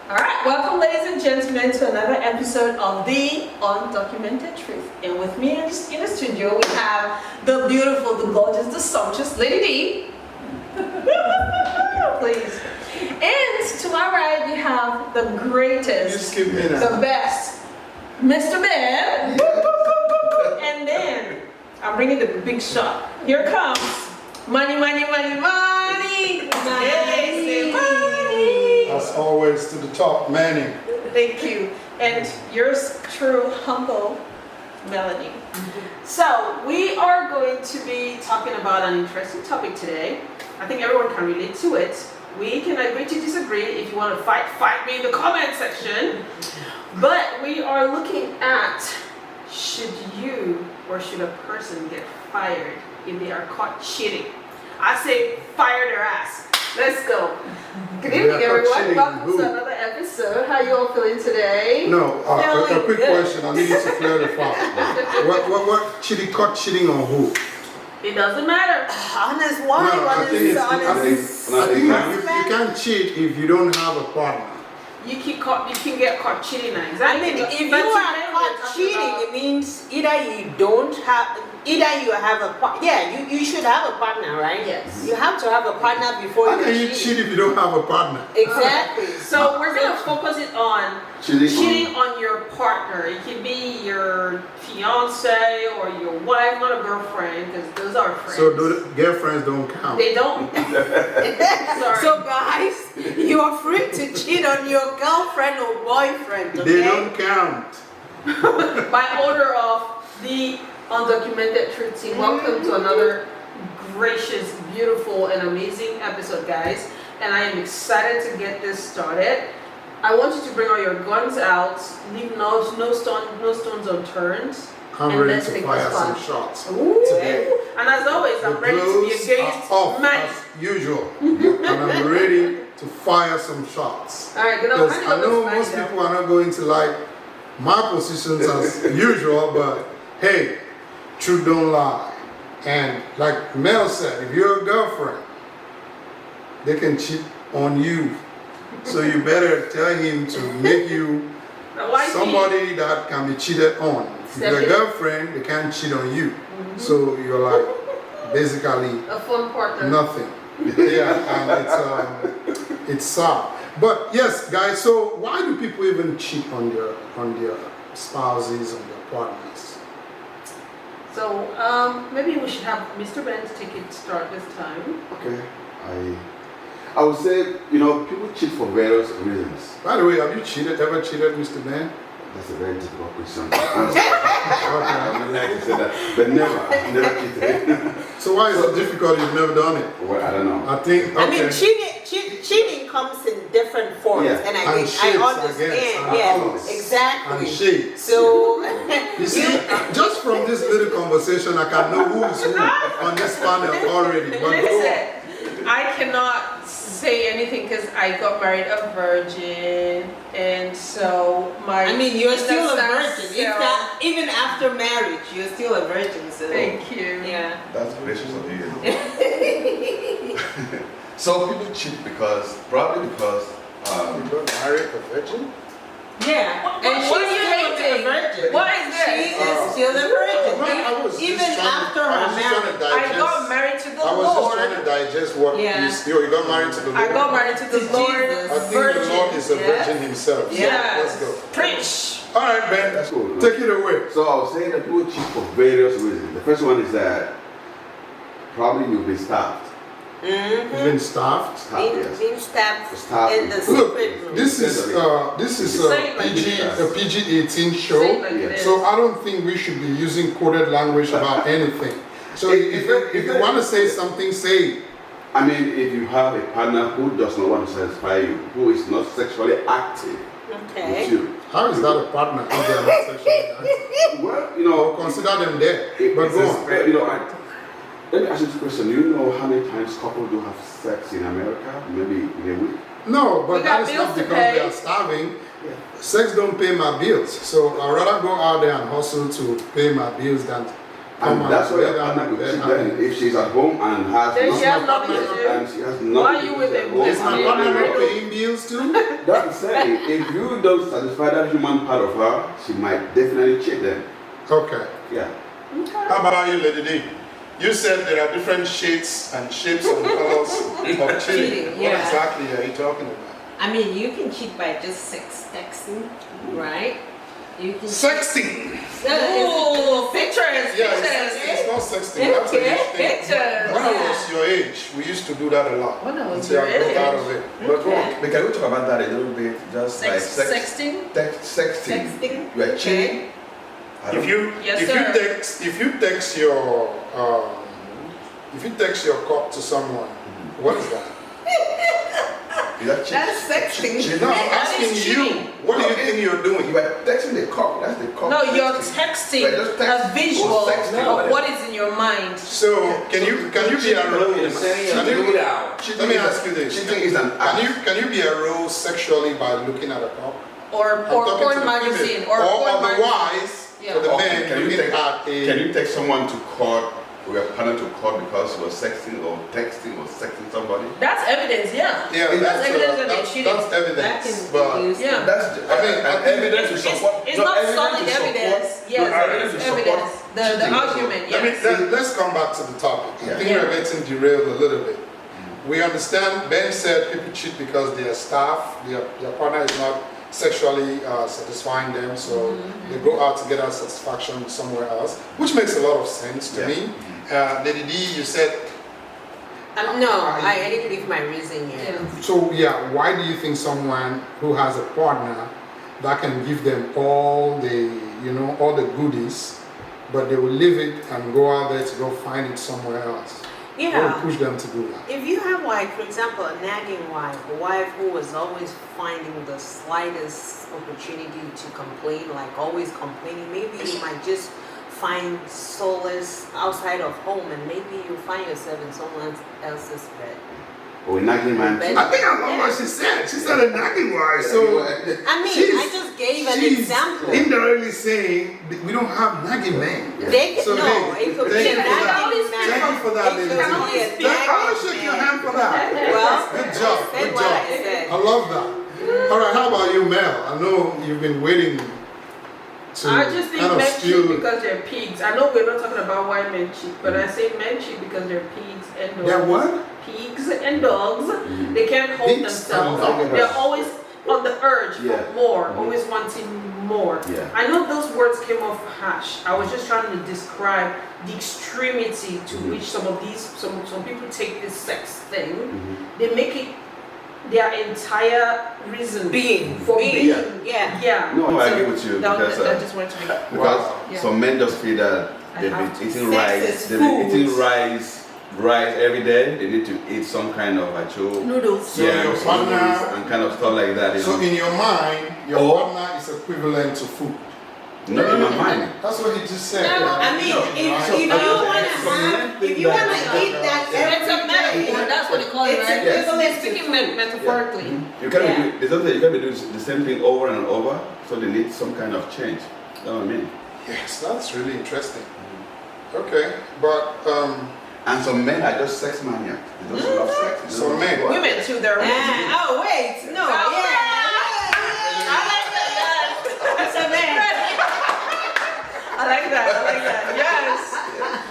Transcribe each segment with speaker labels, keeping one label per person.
Speaker 1: Alright, welcome ladies and gentlemen to another episode of The Undocumented Truth. And with me in the studio we have the beautiful, the gorgeous, the sumptuous Lady D. Please. And to my right we have the greatest, the best, Mr. Ben. And then I'm bringing the big shot. Here comes money, money, money, money. Money.
Speaker 2: As always, to the top, Manny.
Speaker 1: Thank you. And yours true, humble, Melanie. So, we are going to be talking about an interesting topic today. I think everyone can relate to it. We can agree to disagree. If you want to fight me in the comment section. But we are looking at, should you or should a person get fired if they are caught cheating? I say fire their ass. Let's go. Good evening, everyone. Welcome to another episode. How you all feeling today?
Speaker 2: No, a quick question. I need you to clarify. What cheating? Caught cheating on who?
Speaker 1: It doesn't matter.
Speaker 3: Honest wife,
Speaker 2: I think you can't cheat if you don't have a partner.
Speaker 1: You can get caught cheating now. Exactly.
Speaker 3: I mean, if you are caught cheating, it means either you have a partner. Yeah, you should have a partner, right?
Speaker 1: Yes.
Speaker 3: You have to have a partner before
Speaker 2: How can you cheat if you don't have a partner?
Speaker 3: Exactly.
Speaker 1: So we're gonna focus it on cheating on your partner. It can be your fiance or your wife, not a girlfriend, because those are friends.
Speaker 2: So girlfriends don't count.
Speaker 1: They don't. Sorry.
Speaker 3: So guys, you are free to cheat on your girlfriend or boyfriend. Okay?
Speaker 2: They don't count.
Speaker 1: By order of the Undocumented Truth Team, welcome to another gracious, beautiful, and amazing episode, guys. And I am excited to get this started. I want you to bring all your guns out, leave no stones unturned.
Speaker 2: I'm ready to fire some shots today.
Speaker 1: And as always, I'm ready to be against
Speaker 2: as usual. And I'm ready to fire some shots.
Speaker 1: All right,
Speaker 2: because I know most people are not going to like my positions as usual, but hey, truth don't lie. And like Mel said, if you're a girlfriend, they can cheat on you. So you better tell him to make you somebody that can be cheated on. If you're a girlfriend, they can't cheat on you. So you're like basically
Speaker 1: a fun partner.
Speaker 2: Nothing. Yeah, and it's sad. But yes, guys, so why do people even cheat on their spouses, on their partners?
Speaker 1: So maybe we should have Mr. Ben take it start this time.
Speaker 4: Okay. I would say, people cheat for various reasons.
Speaker 2: By the way, have you ever cheated, Mr. Ben?
Speaker 4: That's a very difficult question to answer. I would like to say that, but I've never cheated.
Speaker 2: So why is it difficult? You've never done it?
Speaker 4: Well, I don't know.
Speaker 2: I think. Okay.
Speaker 3: I mean, cheating comes in different forms, and I understand. Yes, exactly.
Speaker 2: And shades.
Speaker 3: So
Speaker 2: you see, just from this little conversation, I can know who is who on this panel already. But
Speaker 1: listen, I cannot say anything because I got married a virgin, and so
Speaker 3: you're still a virgin. Even after marriage, you're still a virgin. So
Speaker 1: thank you.
Speaker 3: Yeah.
Speaker 5: That's gracious of you. So people cheat probably because
Speaker 2: you got married a virgin?
Speaker 3: Yeah. And
Speaker 1: what are you
Speaker 3: hating? A virgin.
Speaker 1: What is this?
Speaker 3: She is still a virgin. Even after her marriage.
Speaker 1: I got married to the Lord.
Speaker 2: I was just trying to digest what you got married to the Lord.
Speaker 1: I got married to the Lord.
Speaker 2: I think the Lord is a virgin himself. So let's go.
Speaker 1: Preach.
Speaker 2: All right, Ben.
Speaker 4: That's cool.
Speaker 2: Take it away.
Speaker 4: So I was saying that people cheat for various reasons. The first one is that probably you've been starved.
Speaker 2: You've been starved.
Speaker 3: Being stabbed in the secret room.
Speaker 2: This is a PG-18 show, so I don't think we should be using coded language about anything. So if you want to say something, say it.
Speaker 4: I mean, if you have a partner who does not want to satisfy you, who is not sexually active with you.
Speaker 2: How is that a partner if they are not sexually active?
Speaker 4: Well,
Speaker 2: consider them dead. But go on.
Speaker 4: Let me ask you this question. Do you know how many times couples do have sex in America? Maybe in a week?
Speaker 2: No, but that is not because they are starving. Yeah. Sex don't pay my bills. So I'd rather go out there and hustle to pay my bills than come
Speaker 4: And that's why your
Speaker 2: lay down
Speaker 4: partner
Speaker 2: in
Speaker 4: could
Speaker 2: bed
Speaker 4: cheat
Speaker 2: and-
Speaker 4: then if she's at home and has
Speaker 1: Then
Speaker 2: That's
Speaker 1: she has
Speaker 2: my
Speaker 1: nothing to
Speaker 2: partner.
Speaker 1: do.
Speaker 4: and she has nothing
Speaker 1: Why are you
Speaker 4: to
Speaker 1: with
Speaker 4: do
Speaker 1: them?
Speaker 4: at home
Speaker 2: Is my
Speaker 4: and-
Speaker 2: partner not
Speaker 1: Married.
Speaker 2: paying bills too?
Speaker 4: That's saying, if you don't satisfy that human part of her, she might definitely cheat then.
Speaker 2: Okay.
Speaker 4: Yeah.
Speaker 2: How about you, Lady D? You said there are different shades and shapes and colors of cheating.
Speaker 3: Cheating,
Speaker 2: What
Speaker 3: yeah.
Speaker 2: exactly are you talking about?
Speaker 3: I mean, you can cheat by just sex texting, right? You can.
Speaker 2: Sexting.
Speaker 1: Ooh, pictures,
Speaker 2: Yeah,
Speaker 1: pictures.
Speaker 2: it's not sexting. That's a
Speaker 1: Okay,
Speaker 2: huge thing.
Speaker 1: pictures.
Speaker 2: When I was your age, we used to do that a lot.
Speaker 1: When I was
Speaker 2: until I
Speaker 1: your
Speaker 2: got out
Speaker 1: age.
Speaker 2: of it.
Speaker 5: But can we talk about that a little bit? Just like
Speaker 1: Sexting?
Speaker 5: sexting.
Speaker 3: Texting.
Speaker 5: You are cheating. I don't-
Speaker 1: Yes,
Speaker 2: if
Speaker 1: sir.
Speaker 2: you text your cock to someone, what is that?
Speaker 5: Is that cheating?
Speaker 3: That's sexting.
Speaker 5: Cheating.
Speaker 2: No, I'm
Speaker 1: That
Speaker 2: asking
Speaker 1: is
Speaker 2: you.
Speaker 1: cheating.
Speaker 2: What do you think you're doing?
Speaker 5: You are texting the cock. That's the cock.
Speaker 1: No, you're
Speaker 5: texting.
Speaker 1: texting
Speaker 5: Like, just text-
Speaker 1: a visual
Speaker 5: or texting.
Speaker 1: of what is in your mind.
Speaker 2: So can you be a role? Let me ask you this.
Speaker 5: Cheating is an act.
Speaker 2: Can you be a role sexually by looking at a cock?
Speaker 1: Or
Speaker 2: I'm talking to
Speaker 1: porn
Speaker 2: the
Speaker 1: magazine.
Speaker 2: female.
Speaker 1: Or porn magazine.
Speaker 2: otherwise,
Speaker 1: Yeah.
Speaker 2: for the
Speaker 5: Okay,
Speaker 2: men
Speaker 5: can you
Speaker 2: looking
Speaker 5: take-
Speaker 2: at a.
Speaker 5: Can you take someone to court or your partner to court because you were sexting or texting or sexting somebody?
Speaker 1: That's evidence, yeah.
Speaker 2: Yeah,
Speaker 1: That's evidence that they're
Speaker 2: that's
Speaker 1: cheating.
Speaker 2: evidence. But
Speaker 1: Yeah.
Speaker 5: That's
Speaker 2: I mean,
Speaker 5: an evidence to
Speaker 1: It's,
Speaker 5: support.
Speaker 1: it's
Speaker 5: no,
Speaker 1: not
Speaker 5: evidence
Speaker 1: solid
Speaker 5: to support-
Speaker 1: evidence.
Speaker 5: no,
Speaker 1: Yes,
Speaker 5: evidence to
Speaker 1: it's
Speaker 5: support
Speaker 1: evidence. The
Speaker 5: cheating also.
Speaker 1: argument, yes.
Speaker 2: let's come back to the topic. I think
Speaker 1: Yeah.
Speaker 2: we're getting derailed a little bit. We understand. Ben said people cheat because their staff, their partner is not sexually satisfying them, so they go out to get that satisfaction somewhere else, which makes a lot of sense to
Speaker 5: Yeah.
Speaker 2: me. Lady D, you said
Speaker 3: No, I didn't give my reason yet.
Speaker 1: Yeah.
Speaker 2: so. Yeah, why do you think someone who has a partner that can give them all the all the goodies, but they will leave it and go out there to go find it somewhere else? What
Speaker 3: Yeah.
Speaker 2: will push them to do that?
Speaker 3: If you have, like, for example, a nagging wife, a wife who is always finding the slightest opportunity to complain, like always complaining, maybe you might just find solace outside of home, and maybe you find yourself in someone else's bed.
Speaker 4: Or nagging man.
Speaker 3: Bed.
Speaker 2: I think I love what she said. She said a nagging wife. So
Speaker 3: I mean,
Speaker 2: she's-
Speaker 3: I just gave an
Speaker 2: she's
Speaker 3: example.
Speaker 2: indirectly saying that we don't have nagging men.
Speaker 3: They can,
Speaker 2: So,
Speaker 3: no,
Speaker 2: hey,
Speaker 3: it could be
Speaker 2: thank
Speaker 3: a
Speaker 2: you for that.
Speaker 3: nagging man.
Speaker 2: Thank you for that,
Speaker 3: It
Speaker 2: ladies.
Speaker 3: could
Speaker 2: and
Speaker 3: be a
Speaker 2: gentlemen. I want to shake your
Speaker 3: nagging
Speaker 2: hand for that.
Speaker 3: Well,
Speaker 2: Good job.
Speaker 3: I said
Speaker 2: Good
Speaker 3: what
Speaker 2: job.
Speaker 3: I said.
Speaker 2: I love that. All right, how about you, Mel? I know you've been waiting to
Speaker 1: I just think
Speaker 2: kind of
Speaker 1: men cheat
Speaker 2: steal.
Speaker 1: because they're pigs. I know we're not talking about why men cheat, but I say men cheat because they're pigs and dogs.
Speaker 2: They're what?
Speaker 1: Pigs and dogs. They can't hold
Speaker 2: Pigs
Speaker 1: themselves.
Speaker 2: and dogs.
Speaker 1: They're always on the urge
Speaker 4: Yeah.
Speaker 1: for more, always wanting more.
Speaker 4: Yeah.
Speaker 1: I know those words came off harsh. I was just trying to describe the extremity to which some people take this sex thing. They make it their entire reason
Speaker 3: Being,
Speaker 1: for being.
Speaker 3: yeah.
Speaker 1: Yeah.
Speaker 4: No, I
Speaker 1: So
Speaker 4: agree with you
Speaker 1: that,
Speaker 4: because
Speaker 1: I just wanted to make
Speaker 4: because
Speaker 1: Yeah.
Speaker 4: some men just feel that
Speaker 1: I
Speaker 4: they've
Speaker 1: have
Speaker 4: been
Speaker 1: to.
Speaker 4: eating
Speaker 3: Sex
Speaker 4: rice,
Speaker 3: is
Speaker 4: they've been
Speaker 3: food.
Speaker 4: eating rice every day. They need to eat some kind of actual
Speaker 1: noodles.
Speaker 2: So your partner-
Speaker 4: and kind of stuff like that. You
Speaker 2: So
Speaker 4: know?
Speaker 2: in your mind, your
Speaker 4: Or-
Speaker 2: partner is equivalent to food.
Speaker 4: Not in my mind.
Speaker 2: That's what he just said.
Speaker 1: No,
Speaker 3: I mean, if you want to eat that
Speaker 1: It's a
Speaker 3: every
Speaker 1: metaphor.
Speaker 3: day,
Speaker 1: That's what they call it,
Speaker 3: It's
Speaker 1: right?
Speaker 3: equivalent to
Speaker 1: Speaking
Speaker 3: food.
Speaker 1: metaphorically.
Speaker 4: You can't
Speaker 3: Yeah.
Speaker 4: be there's something you can't be doing the same thing over and over. So they need some kind of change. You know what I mean?
Speaker 2: Yes, that's really interesting. Okay, but
Speaker 4: And some men are just sex maniacs. They just love sex. They
Speaker 2: Some
Speaker 4: just
Speaker 2: men.
Speaker 4: go out.
Speaker 1: Women too, they're
Speaker 3: Oh wait, no,
Speaker 1: Oh,
Speaker 3: yeah.
Speaker 1: I like that.
Speaker 3: That's a man.
Speaker 1: I like that. Yes.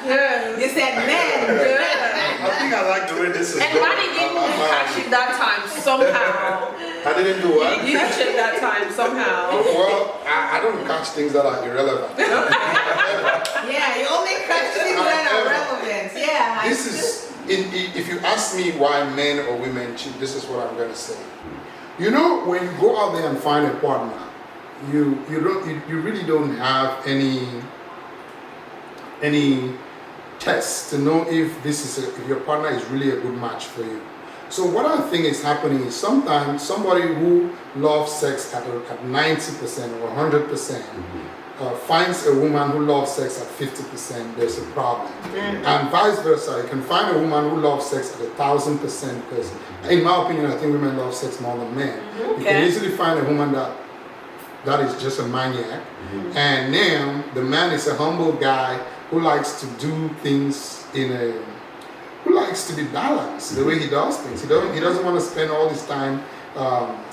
Speaker 1: Yes.
Speaker 3: You said man.
Speaker 1: Yeah.
Speaker 2: I think I like the way this is
Speaker 1: And
Speaker 2: going.
Speaker 1: Manny didn't catch it that time somehow.
Speaker 2: I didn't do what?
Speaker 1: You catch it that time somehow.
Speaker 2: Well, I don't catch things that are irrelevant.
Speaker 3: Yeah, you only catch things that are relevant. Yeah.
Speaker 2: This is, if you ask me why men or women cheat, this is what I'm going to say. You know, when you go out there and find a partner, you really don't have any tests to know if if your partner is really a good match for you. So what I think is happening is sometimes somebody who loves sex at 90% or 100% finds a woman who loves sex at 50%, there's a problem. And vice versa, you can find a woman who loves sex at 1,000% because, in my opinion, I think women love sex more than men. You can easily find a woman that is just a maniac, and now the man is a humble guy who likes to do things who likes to be balanced the way he does things. He doesn't want to spend all his time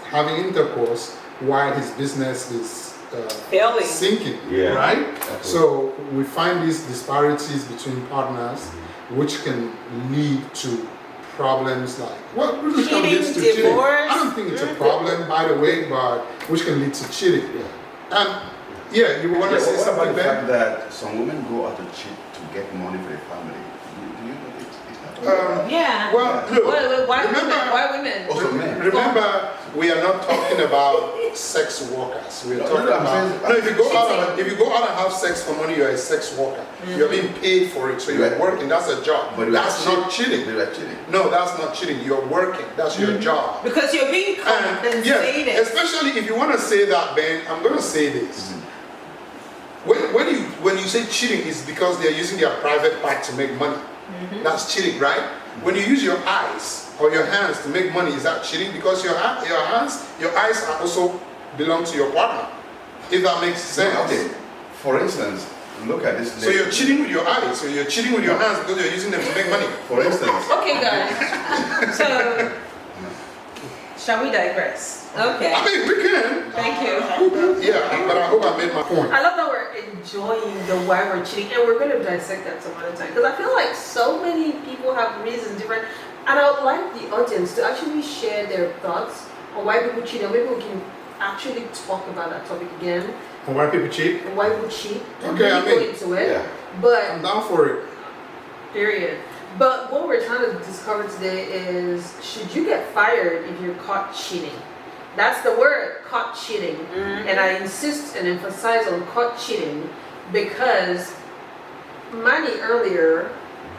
Speaker 2: having intercourse while his business is
Speaker 3: Failing.
Speaker 2: sinking,
Speaker 4: Yeah.
Speaker 2: right?
Speaker 4: Absolutely.
Speaker 2: So we find these disparities between partners, which can lead to problems like which can lead to cheating.
Speaker 3: divorce.
Speaker 2: I don't think it's a problem, by the way, but which can lead to cheating. And yeah, you want to say
Speaker 5: What about
Speaker 2: something,
Speaker 5: the fact
Speaker 2: Ben?
Speaker 5: that some women go out to cheat to get money for the family? Do you know it's not
Speaker 3: Yeah.
Speaker 2: Well, look,
Speaker 1: Why women?
Speaker 2: remember,
Speaker 1: Why women?
Speaker 5: also men.
Speaker 2: remember, we are not talking about sex workers. We're
Speaker 5: No,
Speaker 2: talking
Speaker 5: no, I'm
Speaker 2: about
Speaker 5: saying-
Speaker 2: no. If you go out and have sex for money, you're a sex worker. You're being paid for it, so you're
Speaker 5: Right.
Speaker 2: working. That's a job.
Speaker 5: But
Speaker 2: That's not cheating.
Speaker 5: They were cheating.
Speaker 2: No, that's not cheating. You're working. That's your job.
Speaker 3: Because you're being
Speaker 2: And yeah,
Speaker 3: compensated.
Speaker 2: especially if you want to say that, Ben, I'm going to say this. When you say cheating, it's because they're using their private part to make money. That's cheating, right? When you use your eyes or your hands to make money, is that cheating? Because your hands, your eyes are also belong to your partner. If that makes sense.
Speaker 5: Okay. For instance, look at this
Speaker 2: So
Speaker 5: lady.
Speaker 2: you're cheating with your eyes. So you're cheating with your hands because you're using them to make money.
Speaker 5: For instance,
Speaker 1: Okay, guys. So, shall we digress?
Speaker 3: Okay.
Speaker 2: I mean, we can.
Speaker 1: Thank you.
Speaker 2: Yeah, but I hope I made my point.
Speaker 1: I love that we're enjoying the why we're cheating, and we're going to dissect that some other time, because I feel like so many people have reasons different, and I would like the audience to actually share their thoughts on why people cheat, and maybe we can actually talk about that topic again,
Speaker 2: And why people cheat?
Speaker 1: and why people cheat, and
Speaker 2: Okay,
Speaker 1: really
Speaker 2: I mean,
Speaker 1: go into it.
Speaker 5: yeah.
Speaker 1: But
Speaker 2: I'm down for it.
Speaker 1: period. But what we're trying to discover today is, should you get fired if you're caught cheating? That's the word, caught cheating. And I insist and emphasize on caught cheating because Manny earlier,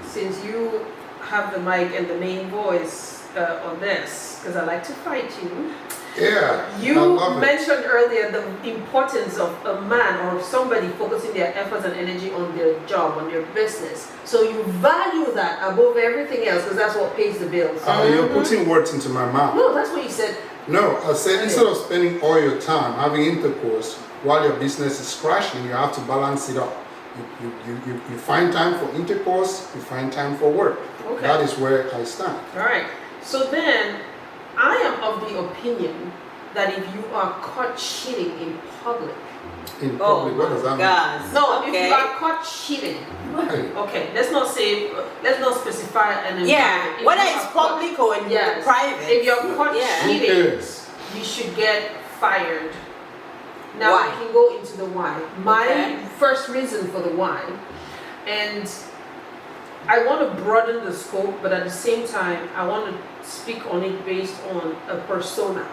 Speaker 1: since you have the mic and the main voice on this, because I like to fight you,
Speaker 2: Yeah. I
Speaker 1: you
Speaker 2: love it.
Speaker 1: mentioned earlier the importance of a man or somebody focusing their efforts and energy on their job, on their business. So you value that above everything else because that's what pays the bills.
Speaker 2: You're putting words into my mouth.
Speaker 1: No, that's what you said.
Speaker 2: No, I said instead of spending all your time having intercourse while your business is crashing, you have to balance it up. You find time for intercourse, you find time for work.
Speaker 1: Okay.
Speaker 2: That is where I stand.
Speaker 1: All right. So then, I am of the opinion that if you are caught cheating in public,
Speaker 2: In
Speaker 3: Oh
Speaker 2: public, what does that
Speaker 3: my God.
Speaker 1: no, if
Speaker 3: Okay.
Speaker 1: you are caught cheating,
Speaker 2: mean? Right.
Speaker 1: okay, let's not specify an
Speaker 3: Yeah.
Speaker 1: environment. If
Speaker 3: Whether
Speaker 1: you
Speaker 3: it's
Speaker 1: are caught-
Speaker 3: public or in
Speaker 1: Yes.
Speaker 3: private.
Speaker 1: If you're caught
Speaker 3: Yeah.
Speaker 2: Who
Speaker 1: cheating,
Speaker 2: cares?
Speaker 1: you should get fired. Now
Speaker 3: Why?
Speaker 1: we can go into the why. My
Speaker 3: Okay.
Speaker 1: first reason for the why, and I want to broaden the scope, but at the same time, I want to speak on it based on a persona.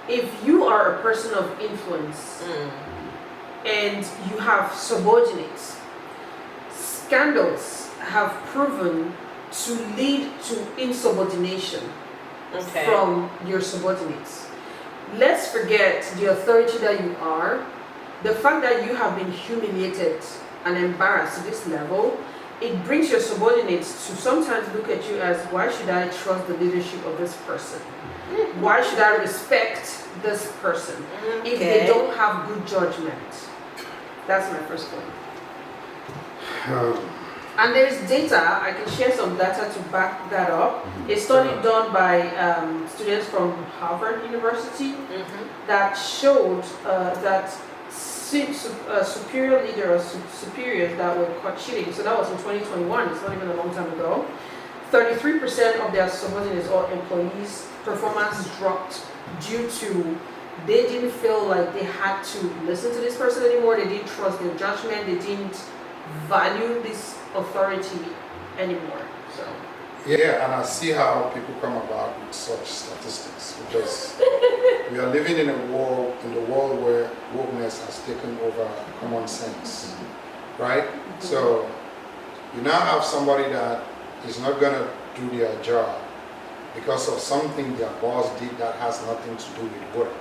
Speaker 1: If you are a person of influence and you have subordinates, scandals have proven to lead to insubordination
Speaker 3: Okay.
Speaker 1: from your subordinates. Let's forget the authority that you are. The fact that you have been humiliated and embarrassed to this level, it brings your subordinates to sometimes look at you as, why should I trust the leadership of this person? Why should I respect this person if they
Speaker 3: Okay.
Speaker 1: don't have good judgment? That's my first point. And there's data, I can share some data to back that up. A study done by students from Harvard University that showed that superior leaders, superiors that were caught cheating, so that was in 2021, it's not even a long time ago, 33% of their subordinates or employees' performance dropped due to they didn't feel like they had to listen to this person anymore, they didn't trust their judgment, they didn't value this authority anymore. So
Speaker 2: Yeah, and I see how people come about with such statistics because we are living in the world where wokeness has taken over common sense, right? So you now have somebody that is not going to do their job because of something their boss did that has nothing to do with work,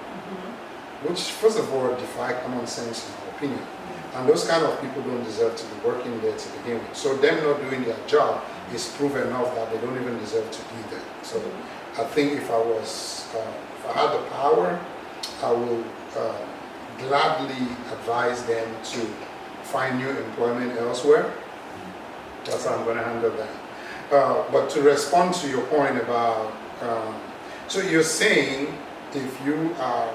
Speaker 2: which first of all defy common sense in my opinion. And those kind of people don't deserve to be working there to begin with. So them not doing their job is proof enough that they don't even deserve to be there. So I think if I had the power, I will gladly advise them to find new employment elsewhere. That's how I'm going to handle that. But to respond to your point about, so you're saying if you are,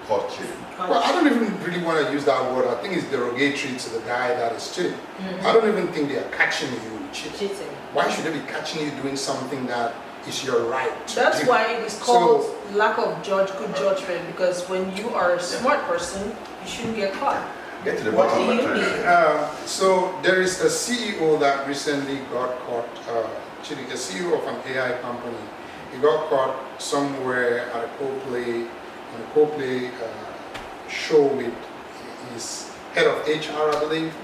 Speaker 5: Caught cheating.
Speaker 2: well, I don't even really want to use that word. I think it's derogatory to the guy that is cheating. I don't even think they are catching you cheating. Why should they be catching you doing something that is your right to
Speaker 1: That's
Speaker 2: do?
Speaker 1: why it is called lack of good judgment, because when you are a smart person, you shouldn't get caught.
Speaker 5: Get to the
Speaker 3: What
Speaker 5: bottom
Speaker 3: do
Speaker 5: of
Speaker 3: you
Speaker 5: it.
Speaker 2: So there is a CEO that recently got caught cheating. A CEO of an AI company. He got caught somewhere at a co-play show with his head of HR, I believe.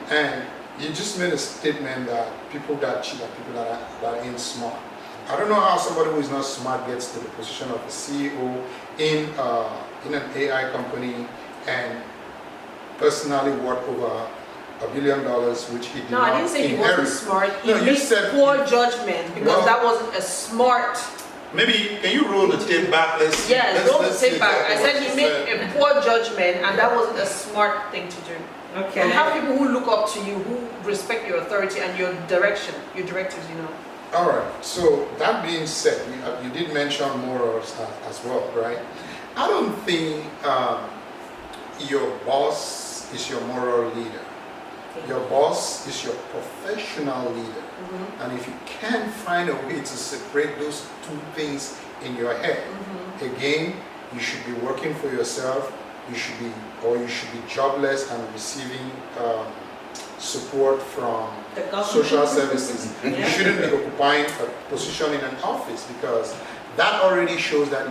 Speaker 2: And he just made a statement that people that cheat are people that ain't smart. I don't know how somebody who is not smart gets to the position of a CEO in an AI company and personally worth over $1 billion, which he did
Speaker 1: No,
Speaker 2: not
Speaker 1: I didn't say he
Speaker 2: inherit.
Speaker 1: wasn't smart. He
Speaker 2: No, you
Speaker 1: made
Speaker 2: said-
Speaker 1: poor judgment because
Speaker 2: Well-
Speaker 1: that wasn't a smart.
Speaker 2: Maybe, can you roll the tape back? Let's
Speaker 1: Yes, roll the
Speaker 2: see
Speaker 1: tape back. I
Speaker 2: exactly
Speaker 1: said
Speaker 2: what
Speaker 1: he
Speaker 2: you
Speaker 1: made
Speaker 2: said.
Speaker 1: a poor judgment, and that wasn't a smart thing to do.
Speaker 3: Okay.
Speaker 1: You have people who look up to you, who respect your authority and your direction, your directives, you know.
Speaker 2: All right. So that being said, you did mention morals as well, right? I don't think your boss is your moral leader. Your boss is your professional leader. And if you can't find a way to separate those two things in your head, again, you should be working for yourself. You should be jobless and receiving support from
Speaker 1: The government.
Speaker 2: social services. You shouldn't be occupying a position in an office because that already shows that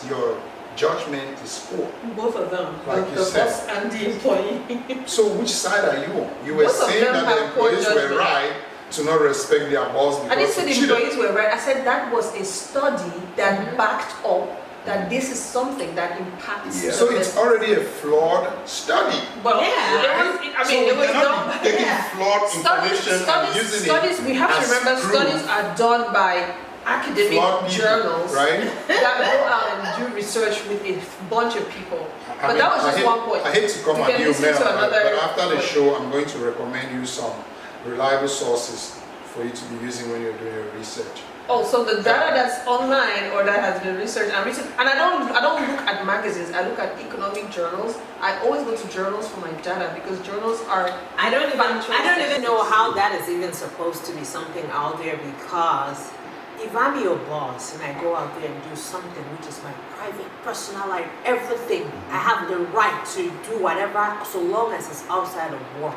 Speaker 2: your judgment is poor.
Speaker 1: Both of them,
Speaker 2: Like
Speaker 1: the
Speaker 2: you said.
Speaker 1: boss and the employee.
Speaker 2: So which side are you on? You were
Speaker 1: Both of
Speaker 2: saying
Speaker 1: them
Speaker 2: that the
Speaker 1: have poor
Speaker 2: employees were
Speaker 1: judgment.
Speaker 2: right to not respect their boss
Speaker 1: I didn't
Speaker 2: because
Speaker 1: say
Speaker 2: he
Speaker 1: the
Speaker 2: cheated.
Speaker 1: employees were right. I said that was a study that backed up that this is something that impacts.
Speaker 5: Yeah.
Speaker 1: the
Speaker 2: So it's
Speaker 1: business.
Speaker 2: already a flawed study.
Speaker 1: Well,
Speaker 3: Yeah.
Speaker 1: it was
Speaker 2: we cannot
Speaker 1: done.
Speaker 2: be taking
Speaker 3: yeah.
Speaker 2: flawed information and using
Speaker 1: Studies, we have to
Speaker 2: as
Speaker 1: remember,
Speaker 2: proof.
Speaker 1: studies are done by academic
Speaker 2: Flawed people,
Speaker 1: journals
Speaker 2: right?
Speaker 1: that go out and do research with a bunch of people. But that was just one point.
Speaker 2: I hate to come
Speaker 1: You
Speaker 2: at
Speaker 1: can
Speaker 2: you,
Speaker 1: listen
Speaker 2: Mel,
Speaker 1: to
Speaker 2: but
Speaker 1: another
Speaker 2: after the
Speaker 1: point.
Speaker 2: show, I'm going to recommend you some reliable sources for you to be using when you're doing your research.
Speaker 1: Oh, so the data that's online or that has been researched and written, and I don't look at magazines. I look at economic journals. I always go to journals for my data because journals are.
Speaker 3: I don't even know how that is even supposed to be something out there, because if I'm your boss and I go out there and do something which is my private, personal life, everything, I have the right to do whatever so long as it's outside of work.